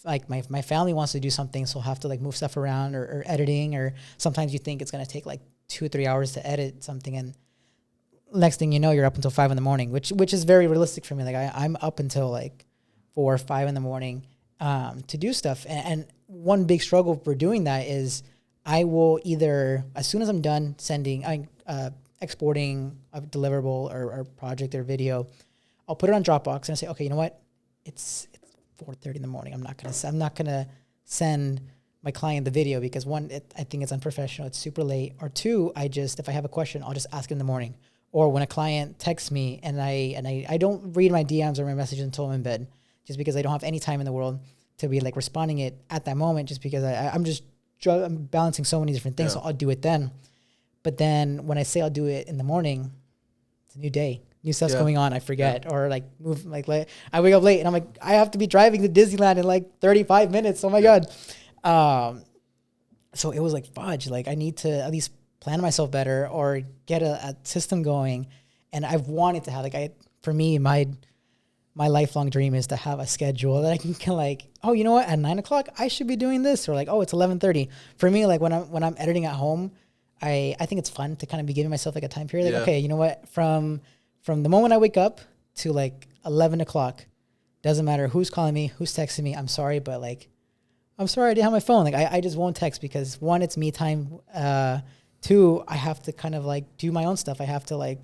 Like my family wants to do something, so I'll have to like move stuff around or editing, or sometimes you think it's going to take like 2 or 3 hours to edit something, and next thing you know, you're up until 5 a.m, which is very realistic for me. Like I'm up until like 4 or 5 a.m. To do stuff. And one big struggle for doing that is I will either, as soon as I'm done exporting a deliverable or project or video, I'll put it on Dropbox and I say, okay, you know what? It's 4:30 in the morning. I'm not gonna send my client the video because one, I think it's unprofessional. It's super late. Or two, if I have a question, I'll just ask in the morning. Or when a client texts me and I don't read my DMs or my messages until I'm in bed, just because I don't have any time in the world to be like responding it at that moment, just because I'm just I'm balancing so many different things. So I'll do it then. But then when I say I'll do it in the morning, it's a new day. New stuff's going on. I forget or like move like late. I wake up late and I'm like, I have to be driving to Disneyland in like 35 minutes. Oh my God. So it was like fudge. Like I need to at least plan myself better or get a system going. And I've wanted to have for me, my lifelong dream is to have a schedule that I can like, oh, you know what? At 9 o'clock, I should be doing this, or like, oh, it's 11:30. For me, like when I'm editing at home, I think it's fun to kind of be giving myself like a time period. Like, okay, you know what? From the moment I wake up to like 11 o'clock, doesn't matter who's calling me, who's texting me. I'm sorry, but like, I'm sorry I didn't have my phone. Like I just won't text because one, it's me time. Two, I have to kind of like do my own stuff. I have to like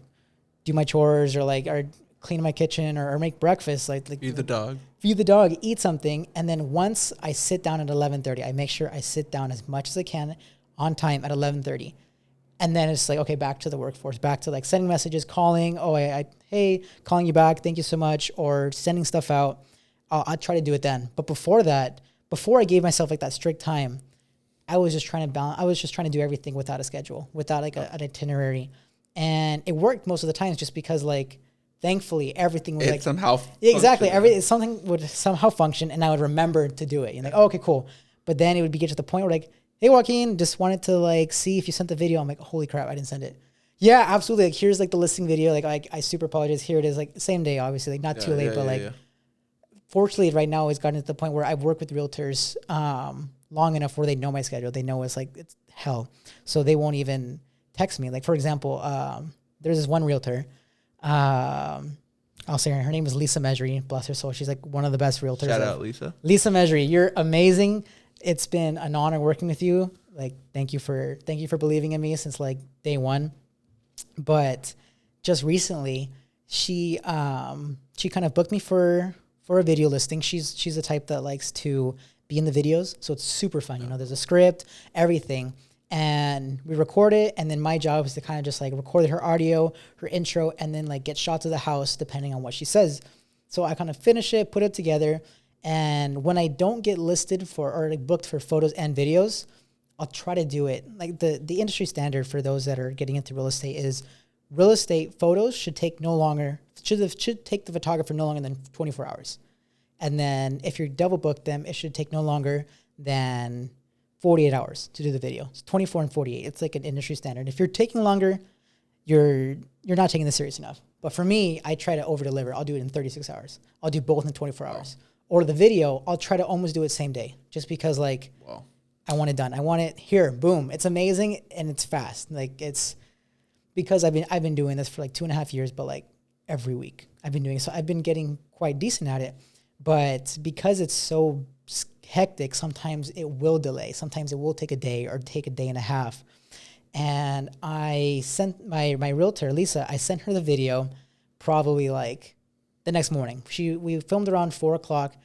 do my chores or clean my kitchen or make breakfast, like feed the dog, eat something. And then once I sit down at 11:30, I make sure I sit down as much as I can on time at 11:30. And then it's like, okay, back to the workforce, back to like sending messages, calling, hey, calling you back. Thank you so much. Or sending stuff out. I'll try to do it then. But before that, before I gave myself like that strict time, I was just trying to balance. I was just trying to do everything without a schedule, without like an itinerary. And it worked most of the times just because like, thankfully, everything would like somehow something would somehow function, and I would remember to do it. You're like, oh, okay, cool. But then it would get to the point where like, hey, Joaquin, just wanted to like see if you sent the video. I'm like, holy crap, I didn't send it. Yeah, absolutely. Like here's like the listing video. Like I super apologize. Here it is. Like same day, obviously, like not too late, but fortunately, right now it's gotten to the point where I've worked with realtors long enough where they know my schedule. They know it's hell, so they won't even text me. Like for example, there's this one realtor. I'll say her name is Lisa Mesri, bless her soul. She's like one of the best realtors. Shout out Lisa. Lisa Mesri, you're amazing. It's been an honor working with you. Like, thank you for believing in me since like day one. But just recently, she kind of booked me for a video listing. She's the type that likes to be in the videos, so it's super fun. You know, there's a script, everything. And we record it, and then my job is to kind of just like record her audio, her intro, and then like get shots of the house depending on what she says. So I kind of finish it, put it together, and when I don't get listed for or like booked for photos and videos, I'll try to do it. Like the industry standard for those that are getting into real estate is real estate photos should take take the photographer no longer than 24 hours. And then if you're double booked them, it should take no longer than 48 hours to do the video. It's 24 and 48. It's like an industry standard. If you're taking longer, you're not taking this serious enough. But for me, I try to over deliver. I'll do it in 36 hours. I'll do both in 24 hours. Or the video, I'll try to almost do it same day, just because like I want it done. I want it here, boom. It's amazing and it's fast. Like it's because I've been doing this for like 2.5 years, but like every week I've been doing it. So I've been getting quite decent at it. But because it's so hectic, sometimes it will delay. Sometimes it will take a day or take a day and a half. And I sent my realtor, Lisa, I sent her the video probably like the next morning. We filmed around 4 o'clock.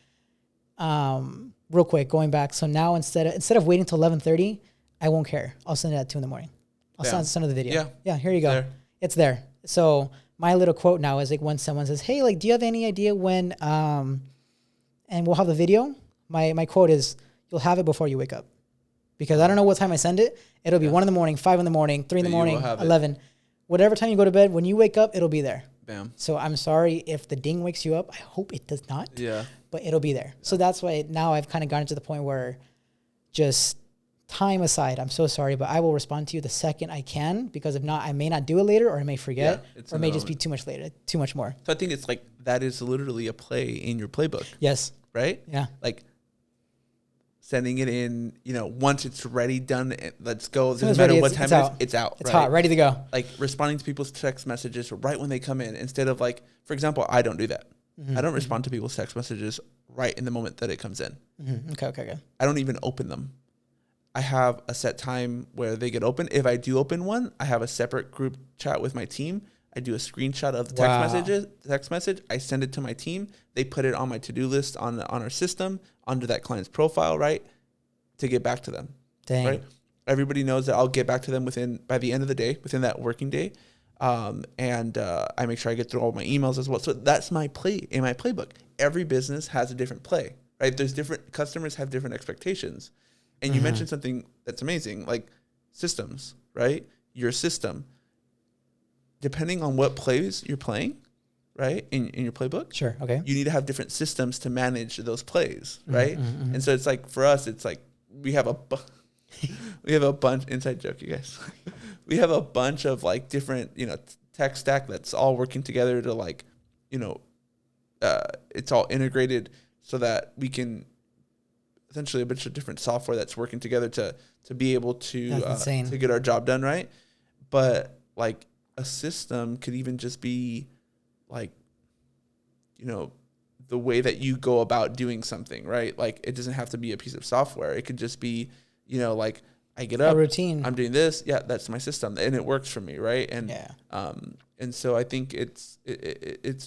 Real quick, going back. So now instead of waiting till 11:30, I won't care. I'll send it at 2 in the morning. I'll send her the video. Yeah, here you go. It's there. So my little quote now is like when someone says, hey, like, do you have any idea when, and we'll have the video. My quote is, you'll have it before you wake up. Because I don't know what time I send it. It'll be 1 in the morning, 5 in the morning, 3 in the morning, 11. Whatever time you go to bed, when you wake up, it'll be there. Bam. So I'm sorry if the ding wakes you up. I hope it does not. Yeah. But it'll be there. So that's why now I've kind of gotten to the point where just time aside, I'm so sorry, but I will respond to you the second I can, because if not, I may not do it later, or I may forget, or it may just be too much later, too much more. So I think it's like that is literally a play in your playbook. Yes. Right? Yeah. Like sending it in, once it's ready, done, let's go. It doesn't matter what time it is, it's out. It's hot, ready to go. Like responding to people's text messages right when they come in, instead of like, for example, I don't do that. Mm-hmm. I don't respond to people's text messages right in the moment that it comes in. Mm-hmm. Okay. I don't even open them. I have a set time where they get open. If I do open one, I have a separate group chat with my team. I do a screenshot of the text message. I send it to my team. They put it on my to-do list on our system under that client's profile, right? To get back to them. Dang. Right? Everybody knows that I'll get back to them by the end of the day, within that working day. And I make sure I get through all my emails as well. So that's my play in my playbook. Every business has a different play, right? There's different customers have different expectations. And you mentioned something that's amazing, like systems, right? Your system, depending on what plays you're playing, right, in your playbook, Sure. Okay. you need to have different systems to manage those plays, right? And so it's like, for us, it's like we have a bunch, inside joke, you guys. We have a bunch of like different, tech stack that's all working together to like, it's all integrated so that we can essentially a bunch of different software that's working together to be able to get our job done, right? But like a system could even just be like, the way that you go about doing something, right? Like it doesn't have to be a piece of software. It could just be, like I get up, a routine. I'm doing this. Yeah, that's my system, and it works for me, right? And and so I think it's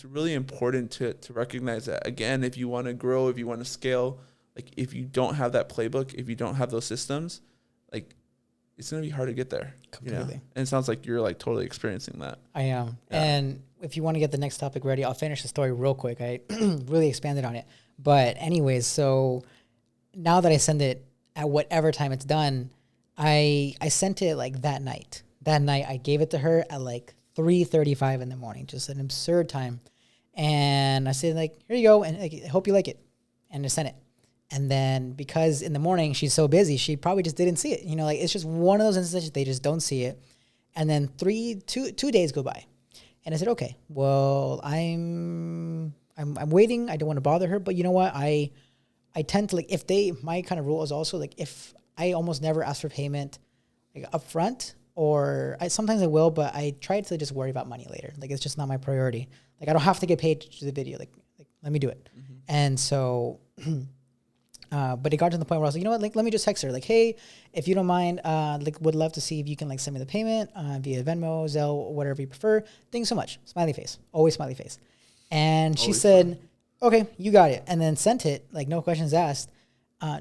really important to recognize that, again, if you want to grow, if you want to scale, like if you don't have that playbook, if you don't have those systems, like it's gonna be hard to get there. Completely. And it sounds like you're like totally experiencing that. I am. Yeah. And if you want to get the next topic ready, I'll finish the story real quick. I really expanded on it. But anyways, so now that I send it at whatever time it's done, I sent it like that night. That night I gave it to her at like 3:35 in the morning, just an absurd time. And I said like, here you go, and like, I hope you like it. And I sent it. And then because in the morning she's so busy, she probably just didn't see it. Like it's just one of those instances they just don't see it. And then 2 days go by. And I said, okay, well, I'm waiting. I don't want to bother her, but you know what? I tend to like, my kind of rule is also like, if I almost never ask for payment like upfront, or sometimes I will, but I try to just worry about money later. Like it's just not my priority. Like I don't have to get paid to do the video. Like let me do it. And so, but it got to the point where I was like, you know what? Like let me just text her. Like, hey, if you don't mind, like would love to see if you can like send me the payment via Venmo, Zelle, whatever you prefer. Thanks so much. Smiley face. Always smiley face. And she said, okay, you got it. And then sent it, like no questions asked.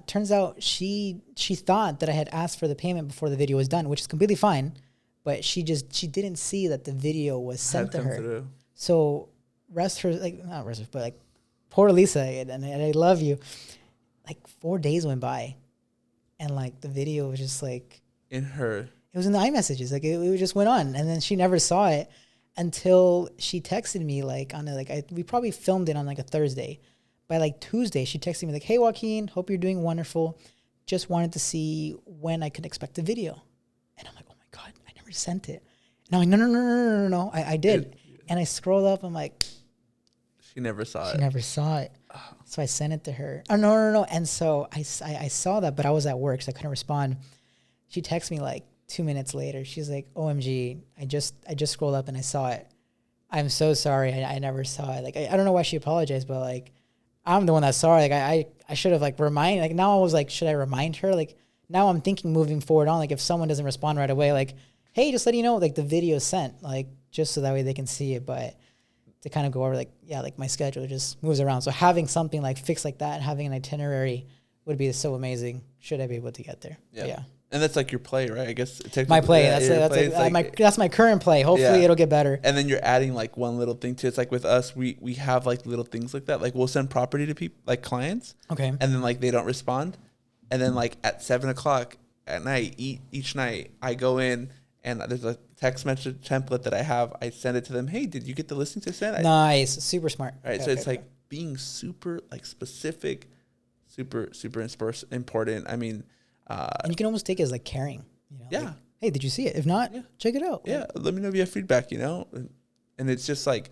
Turns out she thought that I had asked for the payment before the video was done, which is completely fine. But she didn't see that the video was sent to her. Through. So but like poor Lisa, and I love you. Like 4 days went by, and like the video was just like in her. It was in the iMessages. Like it just went on, and then she never saw it until she texted me like on we probably filmed it on like a Thursday. By like Tuesday, she texted me like, "Hey Joaquin, hope you're doing wonderful. Just wanted to see when I could expect the video." And I'm like, "Oh my god, I never sent it." And I'm like, "No, I did." And I scrolled up. I'm like, she never saw it. She never saw it. So I sent it to her. Oh, no. And so I saw that, but I was at work, so I couldn't respond. She texted me like 2 minutes later. She's like, OMG, I just scrolled up and I saw it. I'm so sorry. I never saw it. Like, I don't know why she apologized, but like, I'm the one that saw it. Like, I should have like now I was like, should I remind her? Like, now I'm thinking moving forward on, like, if someone doesn't respond right away, like, hey, just let you know, like, the video is sent, like, just so that way they can see it. But to kind of go over like, yeah, like my schedule just moves around. So having something like fixed like that, having an itinerary would be so amazing. Should I be able to get there? Yeah. And that's like your play, right? I guess my play. That's my current play. Hopefully it'll get better. And then you're adding like one little thing to it. It's like with us, we have like little things like that. Like we'll send property to people, like clients. Okay. And then like they don't respond. And then like at 7:00 at night, each night I go in and there's a text message template that I have. I send it to them. Hey, did you get the listings I sent? Nice. Super smart. Right. So it's like being super like specific, super important. I mean, and you can almost take it as like caring. Yeah. Like, hey, did you see it? If not, check it out. Yeah. Let me know if you have feedback, And it's just like,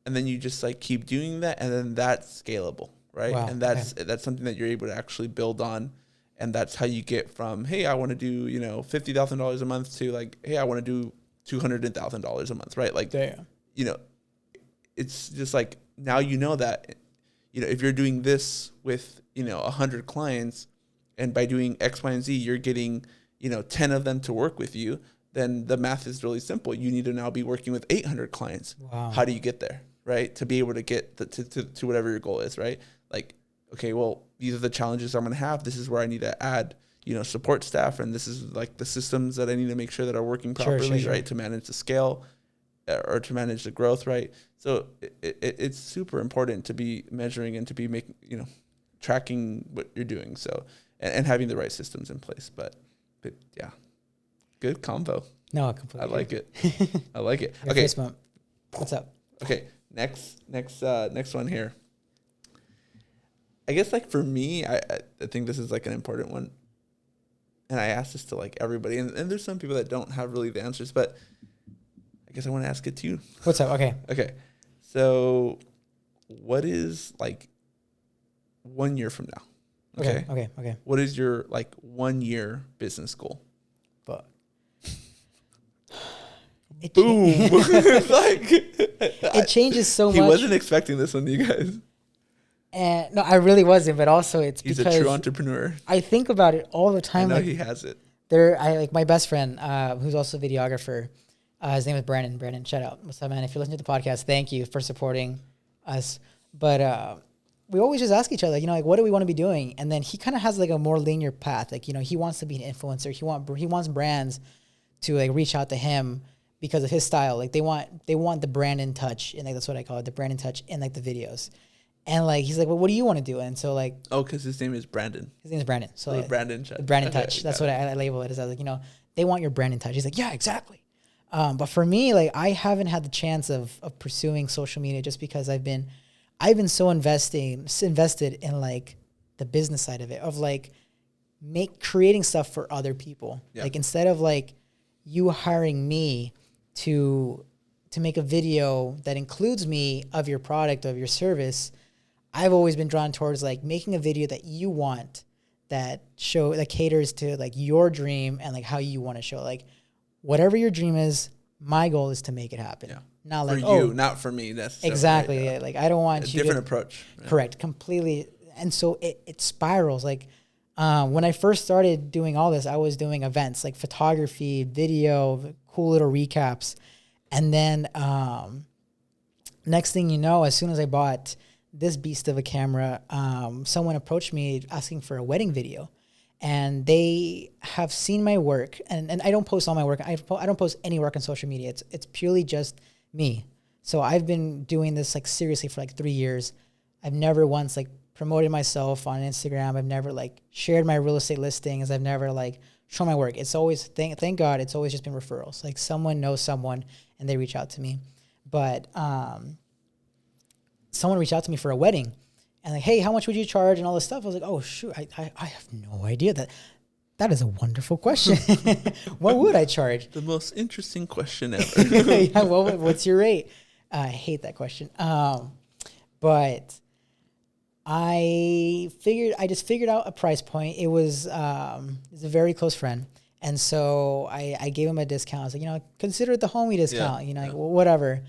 and then you just like keep doing that. And then that's scalable. Right. Wow. And that's something that you're able to actually build on. And that's how you get from, hey, I want to do, $50,000 a month to like, hey, I want to do $200,000 a month. Right. Like, it's just like, now that, if you're doing this with, 100 clients, and by doing X, Y, and Z, you're getting, 10 of them to work with you, then the math is really simple. You need to now be working with 800 clients. Wow. How do you get there, right? To be able to get to whatever your goal is, right? Like, okay, well, these are the challenges I'm going to have. This is where I need to add, support staff. And this is like the systems that I need to make sure that are working properly, right? To manage the scale or to manage the growth, right? So it's super important to be measuring and to be making, tracking what you're doing. So, and having the right systems in place. But yeah, good combo. No, I completely. like it. I like it. Your Okay. face bump. What's up? Okay. Next one here. I guess like for me, I think this is like an important one. And I asked this to like everybody, and there's some people that don't have really the answers, but I guess I want to ask it to you. What's up? Okay. Okay. So what is like 1 year from now? Okay. What is your like 1 year business goal? Fuck. Boom. It changes so much. He wasn't expecting this one, you guys. And no, I really wasn't, but also it's He's because a true entrepreneur. I think about it all the time. I know like he has it. I like my best friend, who's also a videographer. His name is Brandon. Brandon, shout out. What's up, man? If you're listening to the podcast, thank you for supporting us. But we always just ask each other, like, what do we want to be doing? And then he kind of has like a more linear path. Like, he wants to be an influencer. He wants brands to like reach out to him because of his style. Like they want the Brandon touch, and like that's what I call it, the Brandon touch in like the videos. And like he's like, well, what do you want to do? And so like, because his name is Brandon. His name is Brandon. So like, Brandon the Brandon touch. That's what I label it as. I was like, they want your Brandon touch. He's like, yeah, exactly. But for me, like I haven't had the chance of pursuing social media just because I've been so invested in like the business side of it, of like creating stuff for other people. Yeah. Like instead of like you hiring me to make a video that includes me of your product, of your service, I've always been drawn towards like making a video that you want, that caters to like your dream and like how you want to show. Like whatever your dream is, my goal is to make it happen. Yeah. Not like for you, not for me. That's exactly. Right, yeah. Like I don't want different approach. Yeah. Correct. Completely. And so it spirals. Like when I first started doing all this, I was doing events like photography, video, cool little recaps. And then next thing you know, as soon as I bought this beast of a camera, someone approached me asking for a wedding video, and they have seen my work. And I don't post all my work. I don't post any work on social media. It's purely just me. So I've been doing this like seriously for like 3 years. I've never once like promoted myself on Instagram. I've never like shared my real estate listings. I've never like shown my work. It's always, thank God, it's always just been referrals. Like someone knows someone and they reach out to me. But someone reached out to me for a wedding and like, hey, how much would you charge and all this stuff? I was like, oh shoot, I have no idea. That is a wonderful question. What would I charge? The most interesting question ever. Yeah, what's your rate? I hate that question. But I just figured out a price point. It was a very close friend. And so I gave him a discount. I was like, consider it the homie discount, like, well, whatever.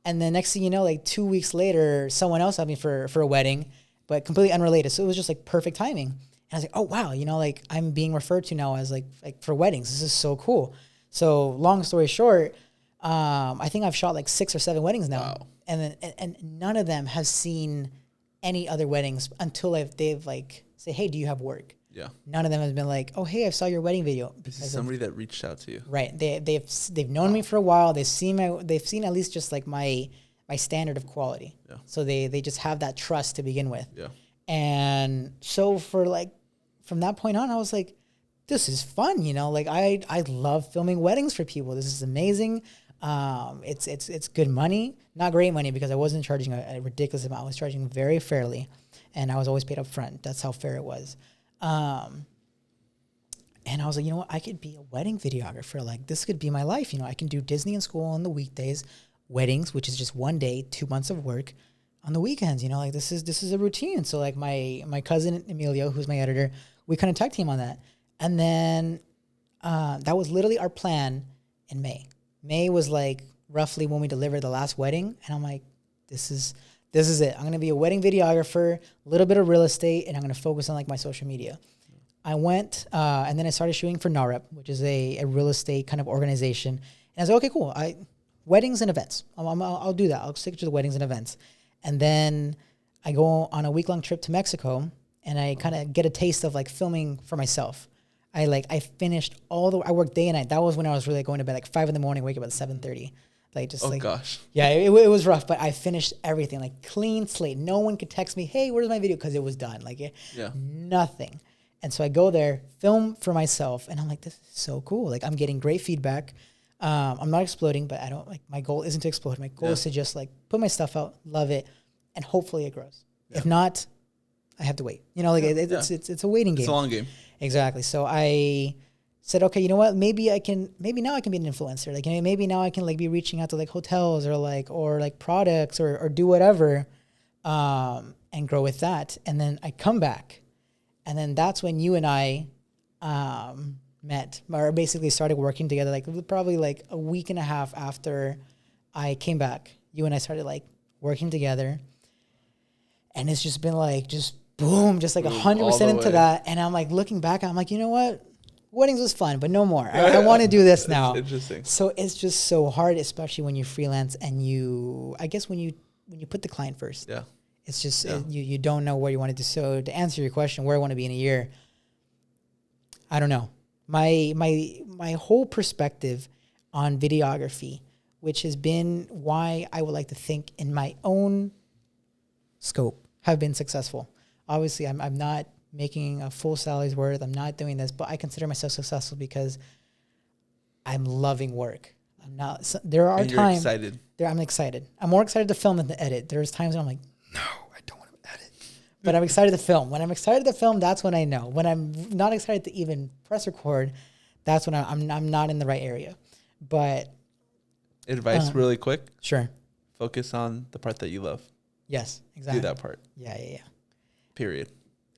And then next thing you know, like 2 weeks later, someone else had me for a wedding, but completely unrelated. So it was just like perfect timing. And I was like, oh, wow, like I'm being referred to now as like for weddings. This is so cool. So long story short, I think I've shot like 6 or 7 weddings now. Wow. And none of them have seen any other weddings until they've like say, hey, do you have work? Yeah. None of them has been like, oh, hey, I saw your wedding video. This is somebody that reached out to you. Right. They've known me for a while. They've seen at least just like my standard of quality. Yeah. So they just have that trust to begin with. Yeah. And so from that point on, I was like, this is fun, like I love filming weddings for people. This is amazing. It's good money, not great money because I wasn't charging a ridiculous amount. I was charging very fairly, and I was always paid up front. That's how fair it was. And I was like, what? I could be a wedding videographer. Like this could be my life. I can do Disney and school on the weekdays, weddings, which is just 1 day, 2 months of work on the weekends, like this is a routine. So like my cousin Emilio, who's my editor, we kind of tag team on that. And then, that was literally our plan in May. May was like roughly when we delivered the last wedding. And I'm like, this is it. I'm going to be a wedding videographer, a little bit of real estate, and I'm going to focus on like my social media. I went, and then I started shooting for NAREP, which is a real estate kind of organization. And I was like, okay, cool. Weddings and events. I'll do that. I'll stick to the weddings and events. And then I go on a week-long trip to Mexico, and I kind of get a taste of like filming for myself. I finished I worked day and night. That was when I was really going to bed like 5 a.m, wake up at 7:30. Gosh. Yeah, it was rough, but I finished everything, like clean slate. No one could text me, hey, where's my video? Because it was done. Like nothing. And so I go there, film for myself, and I'm like, this is so cool. Like, I'm getting great feedback. I'm not exploding, but I don't like, my goal isn't to explode. My goal is to just like put my stuff out, love it, and hopefully it grows. Yeah. If not, I have to wait. You know, like it's a waiting game. It's a long game. Exactly. So I said, okay, you know what? Maybe now I can be an influencer. Like, maybe now I can like be reaching out to like hotels or like products or do whatever, and grow with that. And then I come back, and then that's when you and I, met or basically started working together. Like probably like a week and a half after I came back, you and I started like working together, and it's just been like just boom, just like 100% into that. And I'm like looking back, I'm like, you know what? Weddings was fun, but no more. I want to do this now. Interesting. So it's just so hard, especially when you freelance and I guess when you put the client first. Yeah. It's just you don't know where you want to do. So to answer your question, where I want to be in a year, I don't know. My whole perspective on videography, which has been why I would like to think in my own scope have been successful. Obviously, I'm not making a full salary's worth. I'm not doing this, but I consider myself successful because I'm loving work. I'm not. So there are times. Excited. I'm excited. I'm more excited to film than to edit. There's times when I'm like, no, I don't want to edit. But I'm excited to film. When I'm excited to film, that's when I know. When I'm not excited to even press record, that's when I'm not in the right area. But advice, really quick. Sure. Focus on the part that you love. Yes, exactly. Do that part. Yeah. Period.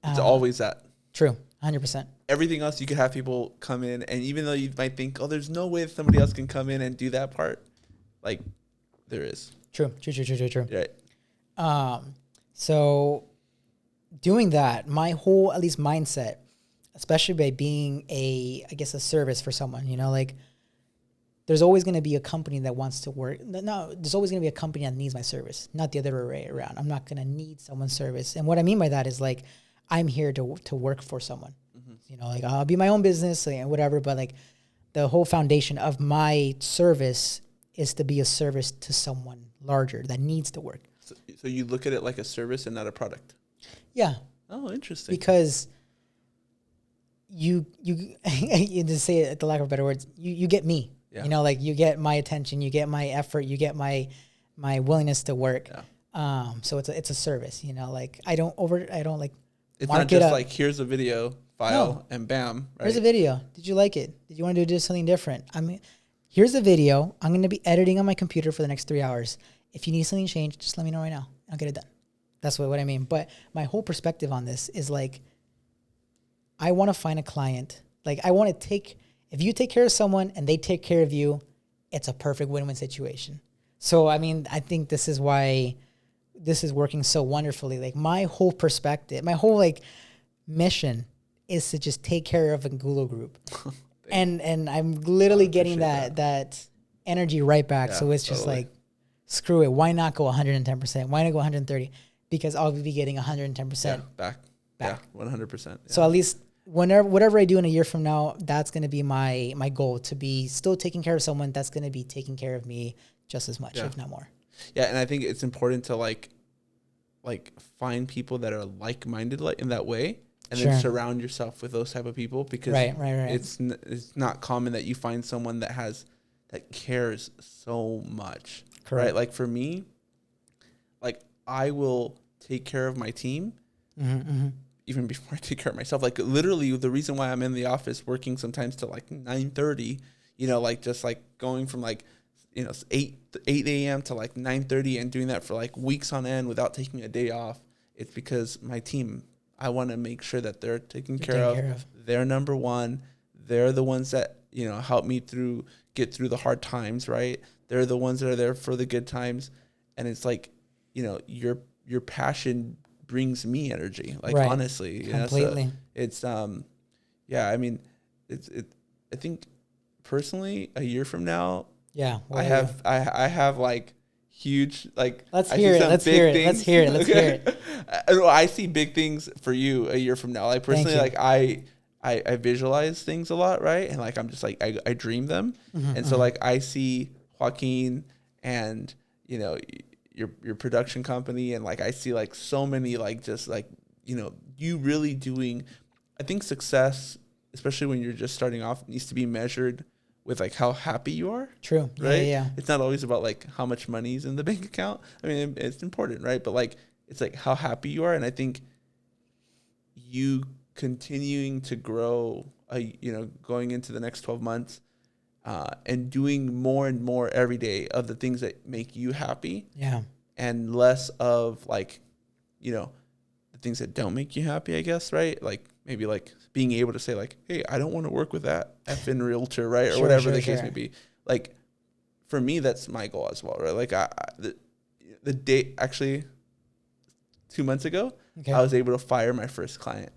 It's always that. True, 100%. Everything else, you could have people come in, and even though you might think, oh, there's no way that somebody else can come in and do that part, like, there is. True. Right. So doing that, my whole, at least mindset, especially by being a service for someone, you know, like, there's always going to be a company that wants to work. No, there's always going to be a company that needs my service, not the other way around. I'm not going to need someone's service. And what I mean by that is like, I'm here to work for someone. Mm-hmm. You know, like I'll be my own business and whatever, but like the whole foundation of my service is to be a service to someone larger that needs to work. So you look at it like a service and not a product. Yeah. Oh, interesting. Because you to say it at the lack of better words, you get me. Yeah. You know, like you get my attention, you get my effort, you get my willingness to work. Yeah. So it's a service, you know, like I don't like it's not just like here's a video file and bam. Right? Here's a video. Did you like it? Did you want to do something different? I mean, here's a video. I'm going to be editing on my computer for the next 3 hours. If you need something changed, just let me know right now. I'll get it done. That's what I mean. But my whole perspective on this is like, I want to find a client. Like I want to if you take care of someone and they take care of you, it's a perfect win-win situation. So, I mean, I think this is why this is working so wonderfully. Like my whole perspective, my whole like mission is to just take care of Angulo Group. and I'm literally getting that energy right back. Yeah, so it's just like, screw it. Why not go 110%? Why not go 130? Because I'll be getting 110% back. Yeah, 100%. Yeah. So at least whatever I do in a year from now, that's going to be my goal, to be still taking care of someone that's going to be taking care of me just as much, if not more. Yeah, and I think it's important to like find people that are like-minded in that way, and then surround yourself with those type of people, because right. It's not common that you find someone that cares so much. Correct. Right? Like for me, like I will take care of my team even before I take care of myself. Like literally, the reason why I'm in the office working sometimes till like 9:30, you know, like just like going from like, you know, 8 a.m. to like 9:30 and doing that for like weeks on end without taking a day off. It's because my team, I want to make sure that they're taken care of. They're number one. They're the ones that, you know, help me get through the hard times, right? They're the ones that are there for the good times. And it's like, you know, your passion brings me energy. Like honestly, completely. You know, so it's I mean, I think personally a year from now, I have like huge, like, let's hear it. I see big things for you a year from now. Like personally, like I visualize things a lot, right? And like I'm just like I dream them, and so like I see Joaquin and, you know, your production company, and like I see like so many, like just like, you know, you really doing I think success, especially when you're just starting off, needs to be measured with like how happy you are. True. Right? Yeah. It's not always about like how much money's in the bank account. I mean, it's important, right? But like it's like how happy you are, and I think you continuing to grow, going into the next 12 months, and doing more and more every day of the things that make you happy. Yeah. And less of like, the things that don't make you happy, I guess, right? Like maybe like being able to say like, hey, I don't want to work with that effing realtor, right? Or whatever the case may be. Like for me, that's my goal as well, right? Like the day, actually 2 months ago, I was able to fire my first client.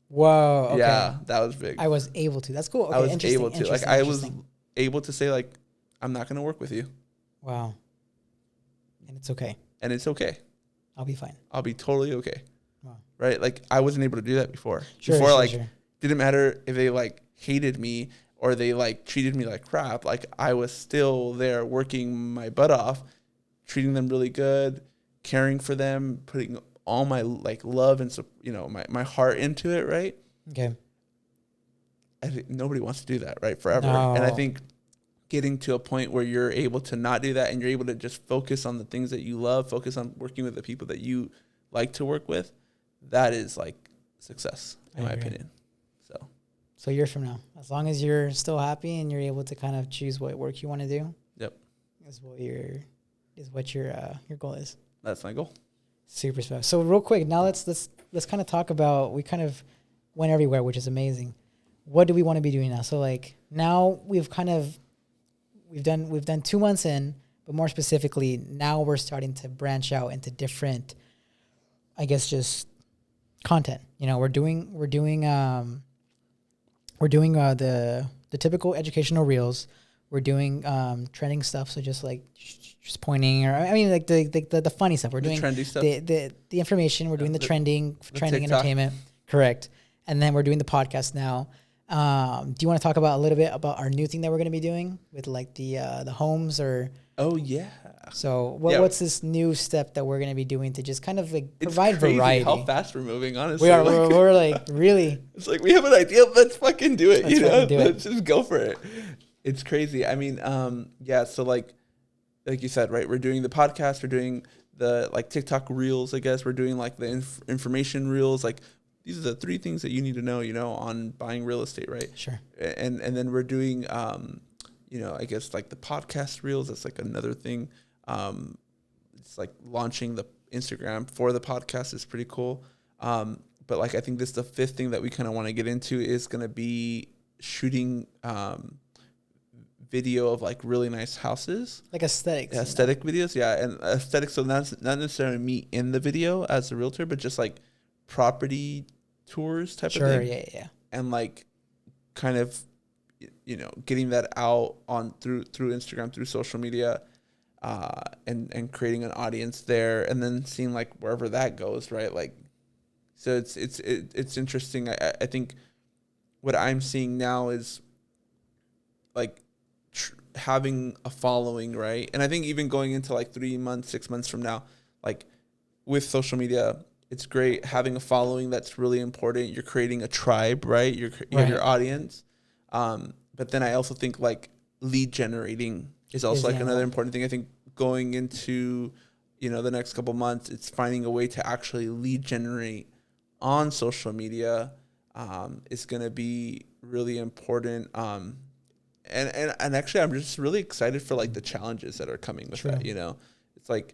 Whoa. Okay. Yeah, that was big. I was able to. That's cool. Okay, I was able to. Like I was able to say like, I'm not going to work with you. Wow. And it's okay. And it's okay. I'll be fine. I'll be totally okay. Wow. Right? Like I wasn't able to do that before. Sure. Didn't matter if they like hated me or they like treated me like crap. Like I was still there working my butt off, treating them really good, caring for them, putting all my like love and my heart into it. Right? Okay. I think nobody wants to do that, right? Forever. No. And I think getting to a point where you're able to not do that and you're able to just focus on the things that you love, focus on working with the people that you like to work with, that is like success in my opinion. So years from now, as long as you're still happy and you're able to kind of choose what work you want to do. Yep. Is what your goal is. That's my goal. Super special. So real quick, now let's kind of talk about, we kind of went everywhere, which is amazing. What do we want to be doing now? So like now we've done 2 months in, but more specifically, now we're starting to branch out into different, I guess, just content. We're doing the typical educational reels. We're doing trending stuff, so just pointing, or I mean like the funny stuff. We're doing the trendy stuff. The information. We're doing the trending entertainment. Correct. And then we're doing the podcast now. Do you want to talk about a little bit about our new thing that we're going to be doing with like the homes or? Oh yeah. So what's this new step that we're going to be doing to just kind of like provide variety? How fast we're moving, honestly. We are. We're like really. It's like we have an idea. Let's fucking do it. Let's just go for it. It's crazy. I mean, yeah. So like you said, right? We're doing the podcast. We're doing the like TikTok reels. I guess we're doing like the information reels. Like these are the 3 things that you need to know, on buying real estate, right? Sure. And then we're doing, I guess like the podcast reels. That's like another thing. It's like launching the Instagram for the podcast is pretty cool. But like I think this the 5th thing that we kind of want to get into is going to be shooting video of like really nice houses, like aesthetics, videos. Yeah. And aesthetics. So not necessarily me in the video as a realtor, but just like property tours type of thing. Sure. Yeah. And like kind of, getting that out through Instagram, through social media, and creating an audience there, and then seeing like wherever that goes, right? Like, so it's interesting. I think what I'm seeing now is like having a following, right? And I think even going into like 3 months, 6 months from now, like with social media, it's great having a following. That's really important. You're creating a tribe, right? You have your audience. But then I also think like lead generating is also like another important thing. I think going into, the next couple months, it's finding a way to actually lead generate on social media is going to be really important. And actually I'm just really excited for like the challenges that are coming with that, It's like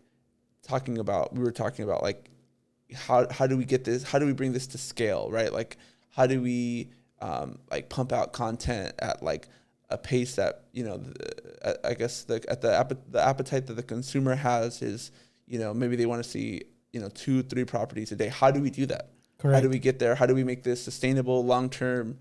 we were talking about like, how do we get this? How do we bring this to scale, right? Like, how do we like pump out content at like a pace that I guess the appetite that the consumer has is maybe they want to see 2-3 properties a day. How do we do that? Correct. How do we get there? How do we make this sustainable, long term?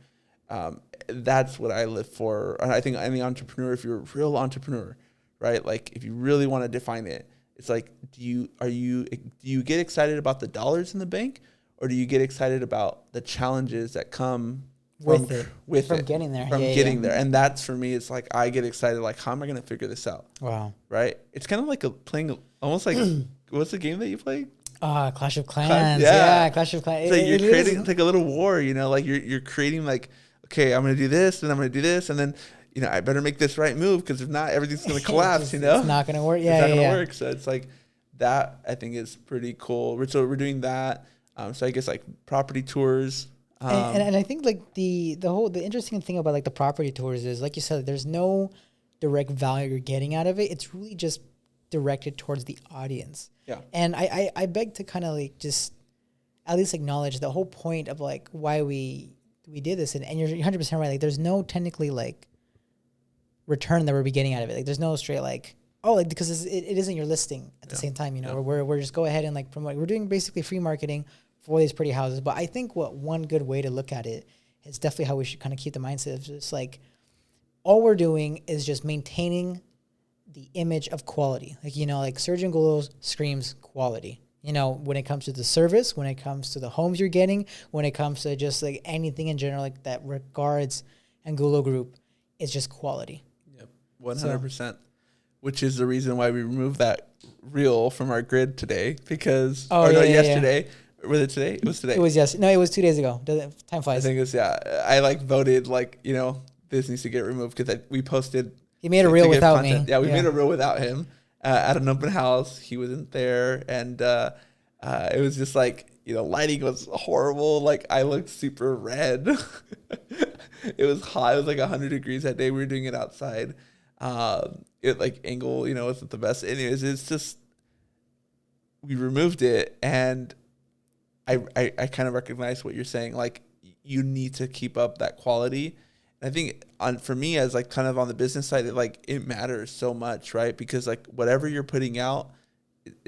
That's what I live for. And I think any entrepreneur, if you're a real entrepreneur, right? Like if you really want to define it. It's like, do you get excited about the dollars in the bank, or do you get excited about the challenges that come from getting there? Getting there. And that's for me, it's like I get excited, like, how am I going to figure this out? Wow. Right? It's kind of like playing almost like what's the game that you play? Clash of Clans. Clash of Clans. It's like you're creating like a little war, you know, like you're creating like, okay, I'm going to do this and I'm going to do this. And then, you know, I better make this right move because if not, everything's going to collapse, you know? It's not going to work. It's not going to work. So it's like that, I think, is pretty cool. So we're doing that. So I guess like property tours. And I think like the interesting thing about like the property tours is, like you said, there's no direct value you're getting out of it. It's really just directed towards the audience. Yeah. And I beg to kind of like just at least acknowledge the whole point of like why we did this. And you're 100% right. Like there's no technically like return that we're getting out of it. Like there's no straight like, oh, like because it isn't your listing at the same time, you know, we're just go ahead and like promote. We're doing basically free marketing for these pretty houses. But I think one good way to look at it is definitely how we should kind of keep the mindset of just like all we're doing is just maintaining the image of quality. Like, you know, like Surgeon Gullos screams quality. You know, when it comes to the service, when it comes to the homes you're getting, when it comes to just like anything in general, like that regards Angulo Group, it's just quality. Yep, 100%. Which is the reason why we removed that reel from our grid today because, yesterday. Yeah. Was it today? It was today. It was No, it was 2 days ago. Time flies. I think it's, I like voted like, you know, this needs to get removed because we posted. He made a reel without me. Yeah, we made a reel without him at an open house. He wasn't there. And it was just like, you know, lighting was horrible. Like I looked super red. It was hot. It was like 100 degrees that day. We were doing it outside. It like angle, you know, wasn't the best. Anyways, it's just, we removed it and I kind of recognize what you're saying. Like you need to keep up that quality. And I think for me as like kind of on the business side, it matters so much, right? Because like whatever you're putting out,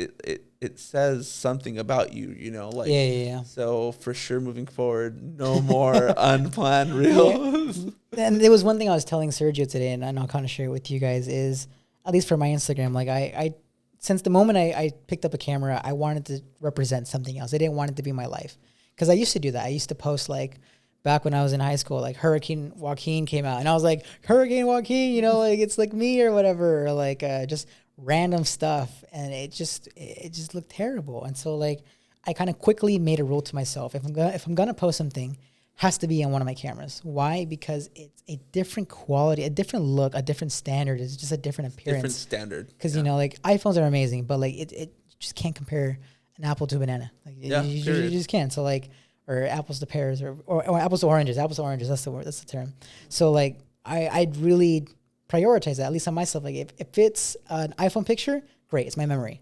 it says something about you, you know, like, yeah. So for sure, moving forward, no more unplanned reels. And there was one thing I was telling Sergio today, and I'll kind of share it with you guys is, at least for my Instagram, like I since the moment I picked up a camera, I wanted to represent something else. I didn't want it to be my life. Because I used to do that. I used to post like, back when I was in high school, like Hurricane Joaquin came out and I was like, Hurricane Joaquin, you know, like it's like me or whatever, or like just random stuff. And it just looked terrible. And so like, I kind of quickly made a rule to myself. If I'm gonna post something, has to be on one of my cameras. Why? Because it's a different quality, a different look, a different standard. It's just a different appearance. Different standard. Because, you know, like iPhones are amazing, but like it just can't compare an apple to a banana. Like you just can't. So like, or apples to pears or apples to oranges. Apples to oranges, that's the word, that's the term. So like I'd really prioritize that, at least on myself. Like if it's an iPhone picture, great, it's my memory.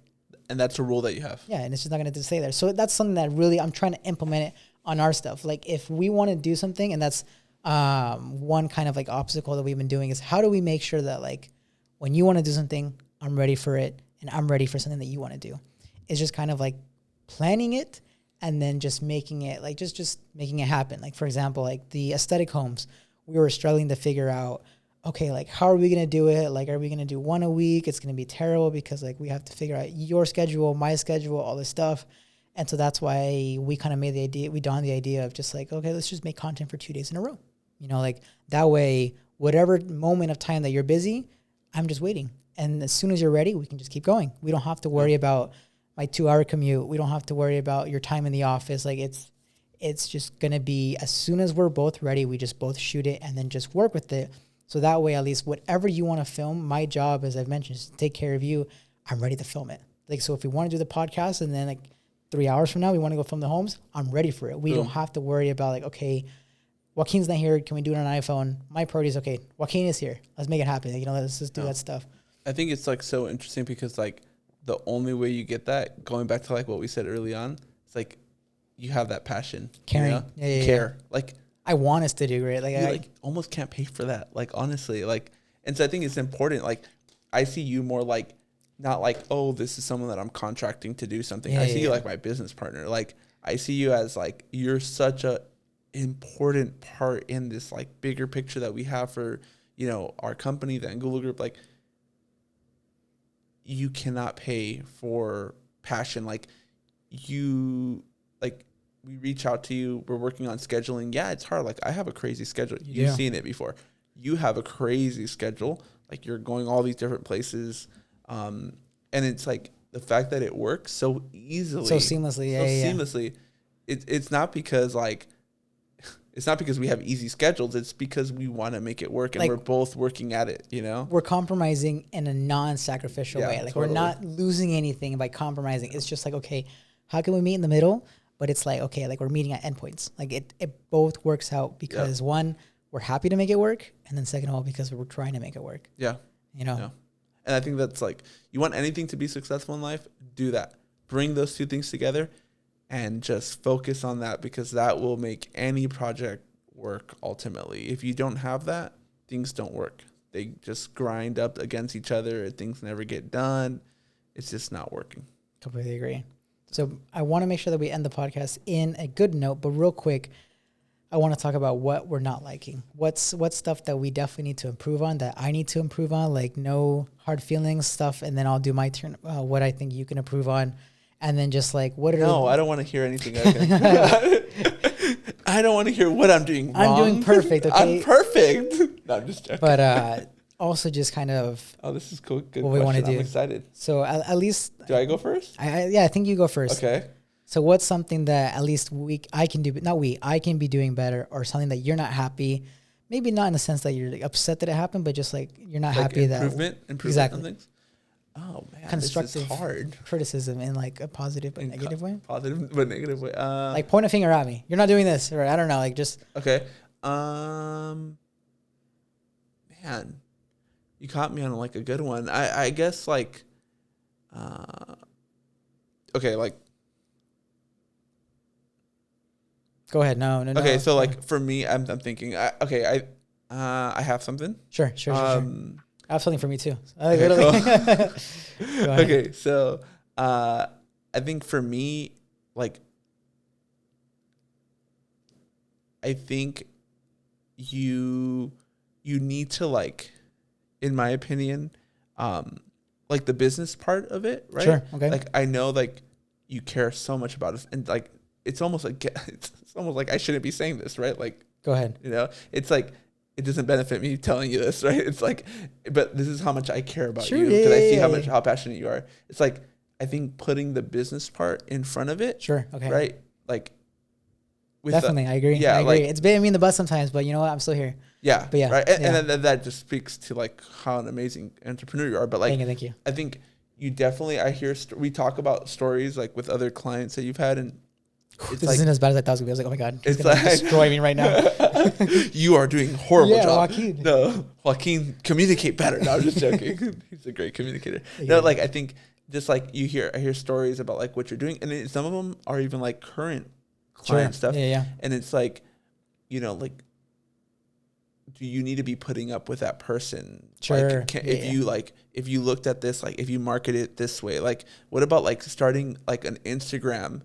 And that's a rule that you have. Yeah, and it's just not gonna stay there. So that's something that really I'm trying to implement it on our stuff. Like if we want to do something, and that's one kind of like obstacle that we've been doing is how do we make sure that like when you want to do something, I'm ready for it and I'm ready for something that you want to do. It's just kind of like planning it and then just making it like just making it happen. Like for example, like the aesthetic homes, we were struggling to figure out, okay, like how are we gonna do it? Like are we gonna do one a week? It's gonna be terrible because like we have to figure out your schedule, my schedule, all this stuff. And so that's why we kind of dawned the idea of just like, okay, let's just make content for 2 days in a row. You know, like that way, whatever moment of time that you're busy, I'm just waiting. And as soon as you're ready, we can just keep going. We don't have to worry about my 2-hour commute. We don't have to worry about your time in the office. Like it's just going to be as soon as we're both ready, we just both shoot it and then just work with it. So that way, at least whatever you want to film, my job, as I've mentioned, is to take care of you. I'm ready to film it. Like, so if we want to do the podcast and then like 3 hours from now, we want to go film the homes, I'm ready for it. We don't have to worry about like, okay, Joaquin's not here. Can we do it on an iPhone? My priority is, okay, Joaquin is here. Let's make it happen. Like, you know, let's just do that stuff. I think it's like so interesting because like the only way you get that, going back to like what we said early on, it's like you have that passion. Caring. You know? Yeah, care. Like I want us to do great. Like you like almost can't pay for that. Like honestly, like, and so I think it's important. Like I see you more like, not like, oh, this is someone that I'm contracting to do something. I see you like my business partner. Like I see you as like, you're such a important part in this like bigger picture that we have for, you know, our company, the Angulo Group. Like you cannot pay for passion. Like you, like we reach out to you. We're working on scheduling. Yeah, it's hard. Like I have a crazy schedule. You've seen it before. You have a crazy schedule. Like you're going all these different places. And it's like the fact that it works so easily, so seamlessly, seamlessly, it's not because like, it's not because we have easy schedules. It's because we want to make it work, and like, we're both working at it. You know, we're compromising in a non-sacrificial way. Like we're not losing anything by compromising. It's just like, okay, how can we meet in the middle? But it's like, okay, like we're meeting at endpoints. Like it both works out because one, we're happy to make it work, and then second of all, because we're trying to make it work. Yeah, you know. Yeah. And I think that's like, you want anything to be successful in life, do that. Bring those two things together and just focus on that, because that will make any project work ultimately. If you don't have that, things don't work. They just grind up against each other. Things never get done. It's just not working. Completely agree. So I want to make sure that we end the podcast in a good note, but real quick, I want to talk about what we're not liking. What's stuff that we definitely need to improve on, that I need to improve on, like no hard feelings stuff. And then I'll do my turn, what I think you can improve on. And then just like, what are I don't want to hear anything. I don't want to hear what I'm doing wrong. I'm doing perfect. Okay. I'm perfect. No, I'm just joking. But also just kind of. Oh, this is cool. Good what question. We want to do. I'm excited. So at least. Do I go first? I think you go first. Okay. So what's something that at least I can do, but I can be doing better, or something that you're not happy, maybe not in the sense that you're like upset that it happened, but just like you're not happy improvement exactly. On things. Oh man, constructive this is hard. Criticism in like a positive but negative way. Positive but negative way. Like point a finger at me. You're not doing this, or I don't know. Like just okay. Man, you caught me on like a good one. I guess like, okay, like. Go ahead. No. Okay, so like for me, I'm thinking. I have something. Sure. I have something for me too. Okay, cool. Okay, so I think for me, like, I think you need to, like, in my opinion, like the business part of it, right? Sure. Okay. Like I know, like you care so much about it, and like it's almost like I shouldn't be saying this, right? Like, go ahead. You know, it's like, it doesn't benefit me telling you this, right? It's like, but this is how much I care about you, because I see how passionate you are. It's like, I think putting the business part in front of it. Sure. Okay. Right. Like, definitely. I agree. Yeah. I agree. Like, it's been me in the bus sometimes, but you know what? I'm still here. Yeah. But yeah. Right. And then that just speaks to like how an amazing entrepreneur you are. But like, thank you. I think you definitely, we talk about stories like with other clients that you've had, and this isn't as bad as I thought it was going to be. I was like, oh my God, he's it's going like, to destroy me right now. You are doing a horrible job. Joaquin. No, Joaquin, communicate better. No, I'm just joking. He's a great communicator. Yeah. No, like I think just like I hear stories about like what you're doing, and some of them are even like current client stuff. Yeah. And it's like, you know, like, do you need to be putting up with that person? Sure. Like, if you looked at this, like if you market it this way, like what about like starting like an Instagram,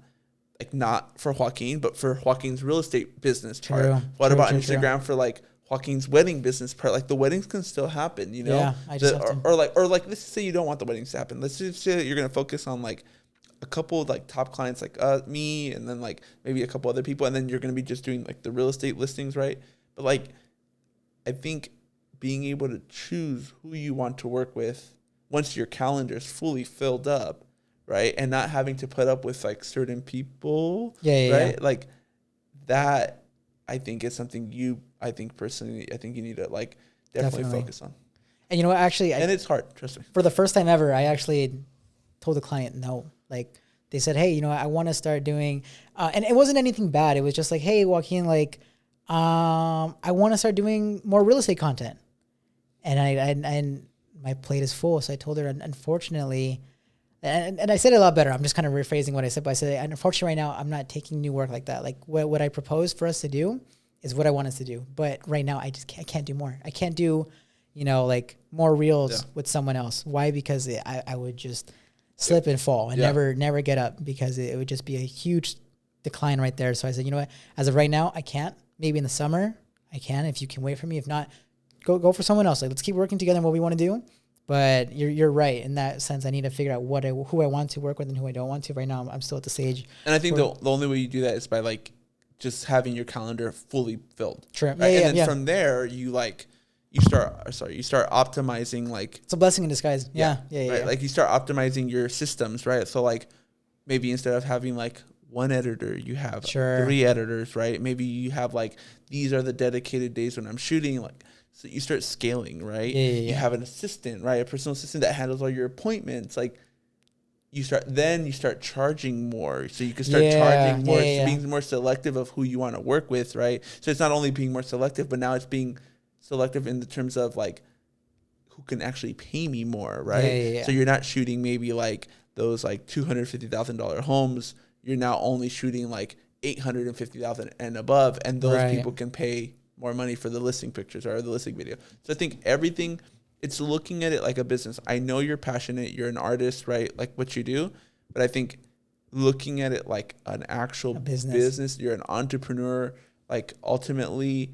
like not for Joaquin, but for Joaquin's real estate business part? What about Instagram for like Joaquin's wedding business part? Like the weddings can still happen, you know? Yeah, I just or like let's say you don't want the weddings to happen. Let's just say that you're going to focus on like a couple of like top clients, like me, and then like maybe a couple other people. And then you're going to be just doing like the real estate listings, right? But like, I think being able to choose who you want to work with once your calendar is fully filled up, right? And not having to put up with like certain people, right? Yeah. Like that, I think is something I think personally you need to like definitely focus on. And you know what, actually, and it's hard, trust me. For the first time ever, I actually told the client no. Like they said, hey, you know what, I want to start doing, and it wasn't anything bad. It was just like, hey, Joaquin, like, I want to start doing more real estate content, and my plate is full. So I told her, unfortunately, and I said it a lot better. I'm just kind of rephrasing what I said, but I said, unfortunately, right now I'm not taking new work like that. Like what I proposed for us to do is what I want us to do, but right now I can't do more. I can't do, you know, like more reels with someone else. Why? Because I would just slip and fall and never get up, because it would just be a huge decline right there. So I said, you know what, as of right now, I can't. Maybe in the summer I can, if you can wait for me. If not, go for someone else. Like, let's keep working together on what we want to do. But you're right in that sense. I need to figure out who I want to work with and who I don't want to. Right now, I'm still at the stage. And I think the only way you do that is by like just having your calendar fully filled. True. Right? And then from there, you like, you start optimizing like It's a blessing in disguise. Yeah. Right? Yeah. Like you start optimizing your systems, right? So like maybe instead of having like one editor, you have Sure. 3 editors, right? Maybe you have like, these are the dedicated days when I'm shooting, like, so you start scaling, right? You have an assistant, right? A personal assistant that handles all your appointments. Like you start charging more. So you can start charging more, being more selective of who you want to work with, right? So it's not only being more selective, but now it's being selective in the terms of like, who can actually pay me more, right? So you're not shooting maybe like those like $250,000 homes. You're now only shooting like 850,000 and above, and those people can pay more money for the listing pictures or the listing video. So I think everything, it's looking at it like a business. I know you're passionate, you're an artist, right? Like what you do, but I think looking at it like an actual business, you're an entrepreneur, like ultimately,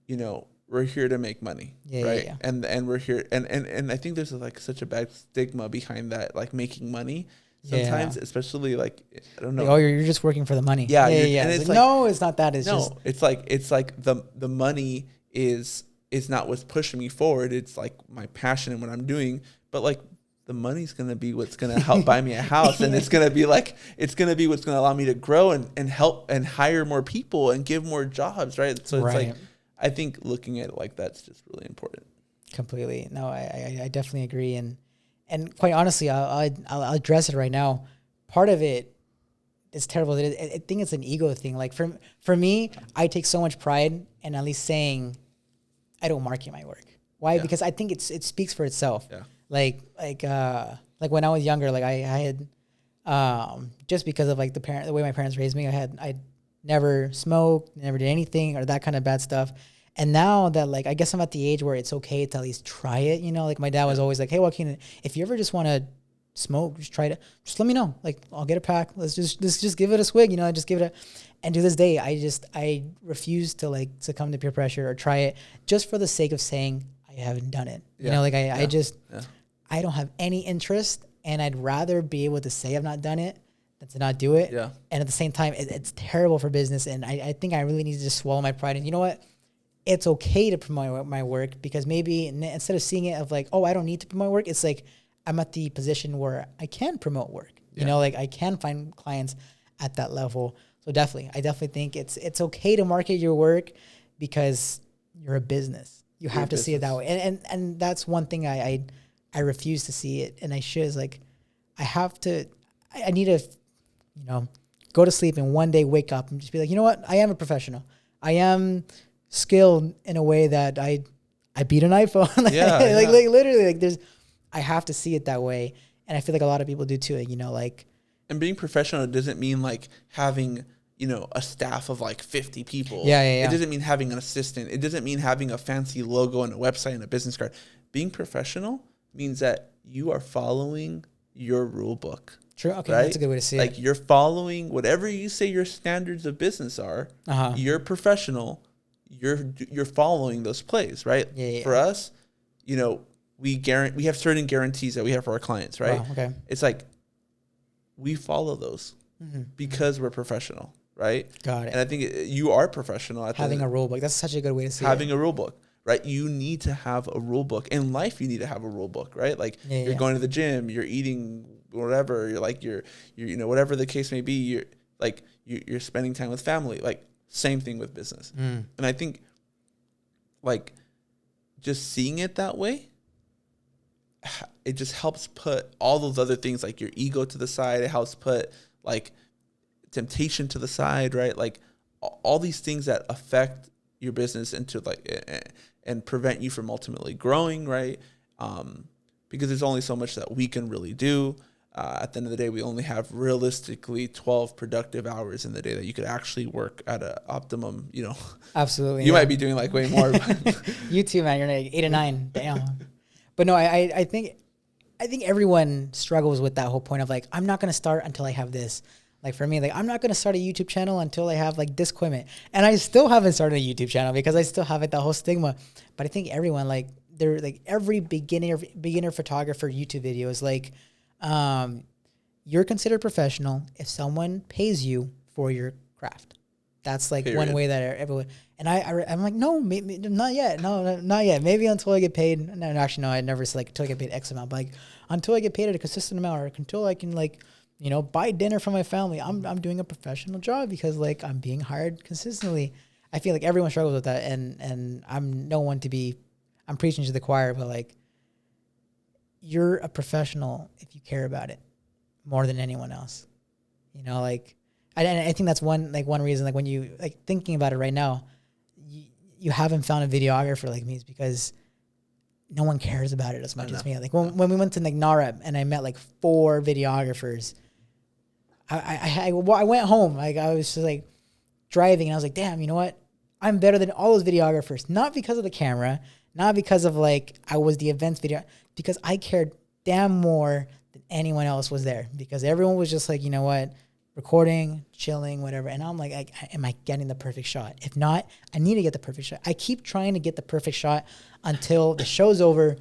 you know, we're here to make money, right? And we're here, and I think there's like such a bad stigma behind that, like making money. Sometimes, especially like, I don't know. Like, oh, you're just working for the money. Yeah. And it's like, no, it's not that. It's just. It's like the money is not what's pushing me forward. It's like my passion and what I'm doing. But like the money's going to be what's going to help buy me a house. And it's going to be what's going to allow me to grow and help and hire more people and give more jobs. Right. So it's like, I think looking at it like that's just really important. Completely. No, I definitely agree. And quite honestly, I'll address it right now. Part of it is terrible. I think it's an ego thing. Like for me, I take so much pride in at least saying I don't market my work. Why? Yeah. Because I think it speaks for itself. Yeah. Like when I was younger, like I had just because of like the way my parents raised me, I never smoked, never did anything or that kind of bad stuff. And now that, like, I guess I'm at the age where it's okay to at least try it, you know? Like, my dad was always like, hey, Joaquin, if you ever just want to smoke, just try it. Just let me know. Like, I'll get a pack. Let's just give it a swig, you know? Just give it and to this day, I refuse to, like, succumb to peer pressure or try it just for the sake of saying I haven't done it. Yeah. You know, like, I don't have any interest, and I'd rather be able to say I've not done it than to not do it. Yeah. And at the same time, it's terrible for business, and I think I really need to just swallow my pride. And you know what? It's okay to promote my work, because maybe instead of seeing it of like, oh, I don't need to promote work, it's like I'm at the position where I can promote work. You know, like I can find clients at that level. So I definitely think it's okay to market your work because you're a business. You have to see it that way. And that's one thing I refuse to see it, and I should, is like I need to, you know, go to sleep and one day wake up and just be like, you know what? I am a professional. I am skilled in a way that I beat an iPhone. like literally, like I have to see it that way. And I feel like a lot of people do too, you know, like. And being professional doesn't mean like having, you know, a staff of like 50 people. Yeah. It doesn't mean having an assistant. It doesn't mean having a fancy logo and a website and a business card. Being professional means that you are following your rule book. True. Okay. Right? That's a good way to see it. Like you're following whatever you say your standards of business are. You're professional. You're following those plays, right? Yeah. For us, you know, we have certain guarantees that we have for our clients, right? Wow, okay. It's like we follow those because we're professional, right? Got it. And I think you are professional at having a rule book. That's such a good way to see having a rule book, right? You need to have a rule book. In life, you need to have a rule book, right? Like you're going to the gym, you're eating whatever, you're you know, whatever the case may be, you're spending time with family, like. Same thing with business. And I think like just seeing it that way, it just helps put all those other things like your ego to the side. It helps put like temptation to the side, right? Like all these things that affect your business into like and prevent you from ultimately growing, right? Because there's only so much that we can really do. At the end of the day, we only have realistically 12 productive hours in the day that you could actually work at an optimum, you know. Absolutely. You might be doing like way more. You too, man. You're like 8 or 9. Damn. But no, I think everyone struggles with that whole point of like, I'm not going to start until I have this. Like for me, like I'm not going to start a YouTube channel until I have like this equipment. And I still haven't started a YouTube channel because I still have that whole stigma. But I think everyone, like they're like every beginner photographer YouTube video is like, you're considered professional if someone pays you for your craft. That's like Period. one way that everyone. And I'm like, no, maybe, not yet. No, not yet. Maybe until I get paid. No, actually, no. I never said like until I get paid X amount. But like until I get paid at a consistent amount, or until I can like, you know, buy dinner for my family. I'm doing a professional job because like I'm being hired consistently. I feel like everyone struggles with that, and I'm no one to be. I'm preaching to the choir, but like, you're a professional if you care about it more than anyone else. You know, like, I think that's one reason, like when you like thinking about it right now, you haven't found a videographer like me is because no one cares about it as much as me. Like when we went to like NAREP and I met like 4 videographers, I went home, like I was just like driving and I was like, damn, you know what? I'm better than all those videographers, not because of the camera, not because of like I was the events video, because I cared damn more than anyone else was there, because everyone was just like, you know what, recording, chilling, whatever. And I'm like, am I getting the perfect shot? If not, I need to get the perfect shot. I keep trying to get the perfect shot until the show's over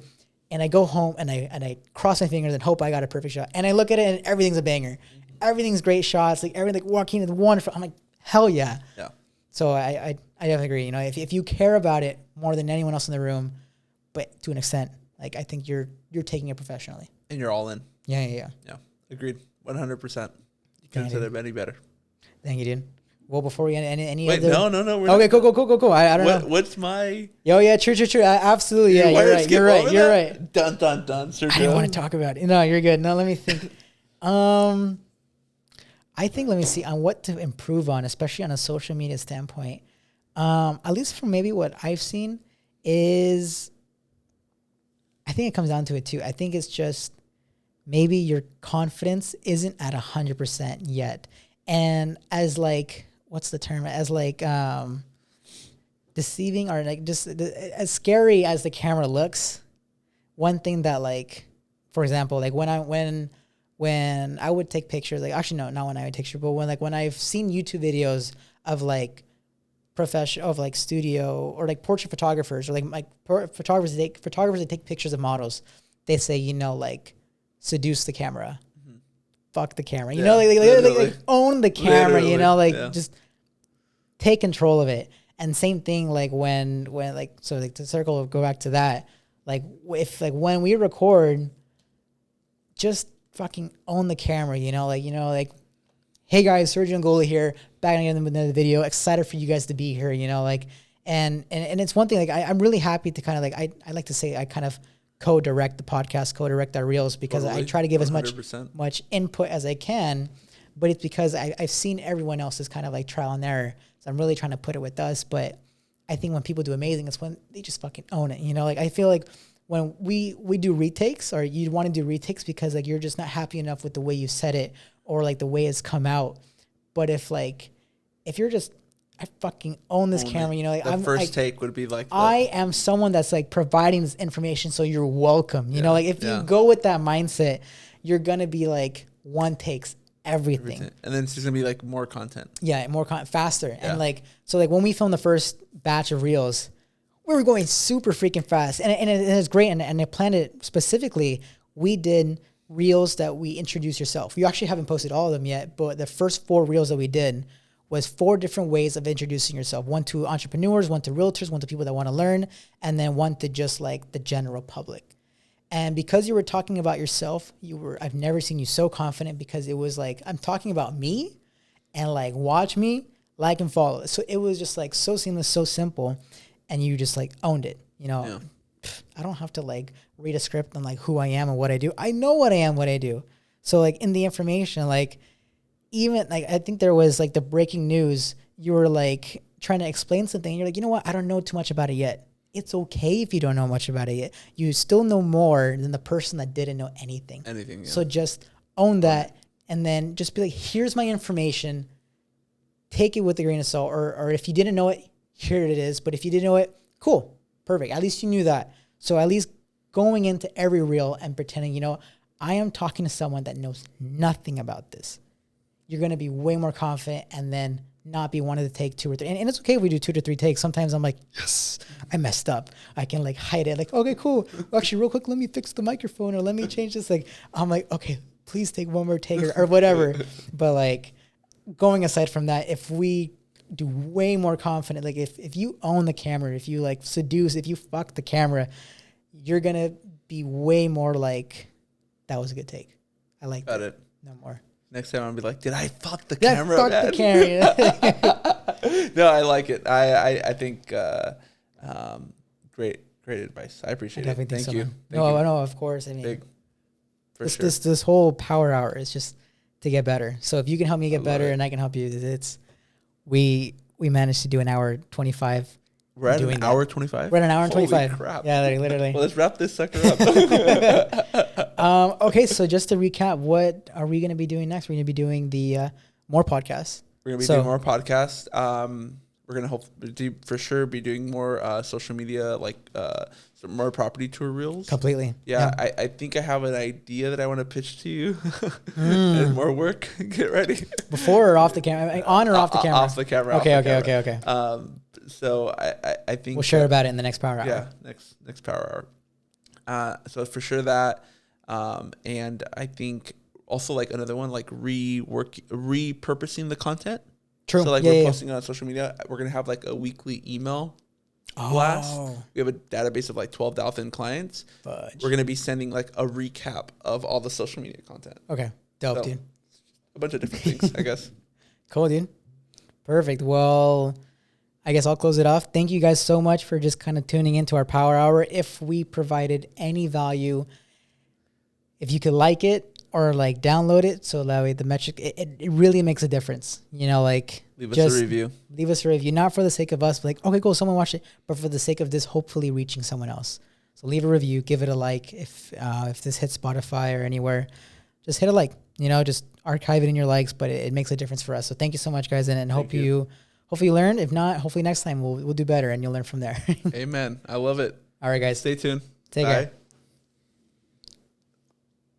and I go home and I cross my fingers and hope I got a perfect shot. And I look at it and everything's a banger. Everything's great shots. Like everything, like walking into the wonderful. I'm like, hell yeah. Yeah. So I definitely agree. You know, if you care about it more than anyone else in the room, but to an extent, like I think you're taking it professionally. And you're all in. Yeah. Agreed. 100%. You couldn't have said it any better. Thank you, dude. Well, before we end any Wait, other... no. Okay, cool. I don't know. What's my... Yo, yeah, true. Absolutely, yeah, you're right. Dun, Sir I didn't want to talk about it. No, you're good. No, let me think. I think, let me see, on what to improve on, especially on a social media standpoint. At least from maybe what I've seen is... I think it comes down to it, too. I think it's just maybe your confidence isn't at 100% yet. And as like... what's the term? As like deceiving or like just as scary as the camera looks. One thing that like, for example, like when I would take pictures, like actually no, not when I would take pictures, but when I've seen YouTube videos of like professional of like studio or like portrait photographers or like photographers that take pictures of models, they say, you know, like seduce the camera. Fuck the camera, you know, like own the camera, you know, like just take control of it. And same thing, like when like, so like to go back to that, like if like when we record, just fucking own the camera, you know, like, hey guys, Sergio Angola here, back again with another video, excited for you guys to be here, you know, like, and it's one thing, like I'm really happy to kind of like, I like to say I kind of co-direct the podcast, co-direct our reels, because totally. I try to give 100%. as much input as I can, but it's because I've seen everyone else's kind of like trial and error. So I'm really trying to put it with us. But I think when people do amazing, it's when they just fucking own it. You know, like I feel like when we do retakes, or you want to do retakes because like you're just not happy enough with the way you said it or like the way it's come out. But if you're just, I fucking own this camera, you know, like the first take would be like, I am someone that's like providing this information, so you're welcome. You know, like if you go with that mindset, you're going to be like one takes everything. And then it's just going to be like more content. Yeah. More faster. Yeah. And like, so like when we filmed the first batch of reels, we were going super freaking fast and it was great. And I planned it specifically. We did reels that we introduce yourself. You actually haven't posted all of them yet, but the first 4 reels that we did was 4 different ways of introducing yourself. 1 to entrepreneurs, 1 to realtors, 1 to people that want to learn, and then 1 to just like the general public. And because you were talking about yourself, I've never seen you so confident, because it was like, I'm talking about me and like, watch me, like and follow. So it was just like so seamless, so simple. And you just like owned it, you know. Yeah. I don't have to like read a script on like who I am and what I do. I know what I am, what I do. So like in the information, like, even like, I think there was like the breaking news, you were like trying to explain something. And you're like, you know what? I don't know too much about it yet. It's okay if you don't know much about it yet. You still know more than the person that didn't know anything. Yeah. So just own that, and then just be like, here's my information. Take it with a grain of salt, or if you didn't know it, here it is. But if you didn't know it, cool, perfect. At least you knew that. So at least going into every reel and pretending, you know, I am talking to someone that knows nothing about this. You're going to be way more confident, and then not be wanting to take 2 or 3. And it's okay if we do 2 to 3 takes. Sometimes I'm like, yes, I messed up. I can like hide it. Like, okay, cool. Actually, real quick, let me fix the microphone, or let me change this. Like, I'm like, okay, please take one more take or whatever. But like, going aside from that, if we do way more confident. Like if you own the camera, if you like seduce, if you fuck the camera, you're going to be way more like, that was a good take. I like that. it. No more. Next time I'll be like, did I fuck the Yeah, camera? fuck man? the camera. No, I like it. I think great advice. I appreciate it. Thank you. No, of course. I mean, Big, for sure. this whole power hour is just to get better. So if you can help me get better and I can help you, we managed to do an hour 25. We're at an hour 25? We're at an hour and 25. Crap. Yeah, literally. Well, let's wrap this sucker up. Okay, so just to recap, what are we going to be doing next? We're going to be doing the more podcasts. We're going to be doing more podcasts. We're going to for sure be doing more social media, like some more property tour reels. Completely. Yeah, I think I have an idea that I want to pitch to you. And more work. Get ready. Before or off the camera? On or off the camera? Off the camera. Okay. So I think we'll share about it in the next power hour. Yeah, next power hour. So for sure that, and I think also like another one, like repurposing the content. True. So like we're posting on social media. We're gonna have like a weekly email blast. We have a database of like 12,000 clients. Fudge. We're gonna be sending like a recap of all the social media content. Okay, dope, dude. A bunch of different things, I guess. Cool, dude. Perfect. Well, I guess I'll close it off. Thank you guys so much for just kind of tuning into our power hour. If we provided any value, if you could like it or like download it, so that way the metric, it really makes a difference. You know, like leave us a review. Leave us a review, not for the sake of us, like, okay, cool, someone watched it, but for the sake of this hopefully reaching someone else. So leave a review, give it a like. If this hits Spotify or anywhere, just hit a like. You know, just archive it in your likes, but it makes a difference for us. So thank you so much, guys, and hopefully you learned. If not, hopefully next time we'll do better and you'll learn from there. Amen. I love it. All right, guys. Stay tuned. Take care.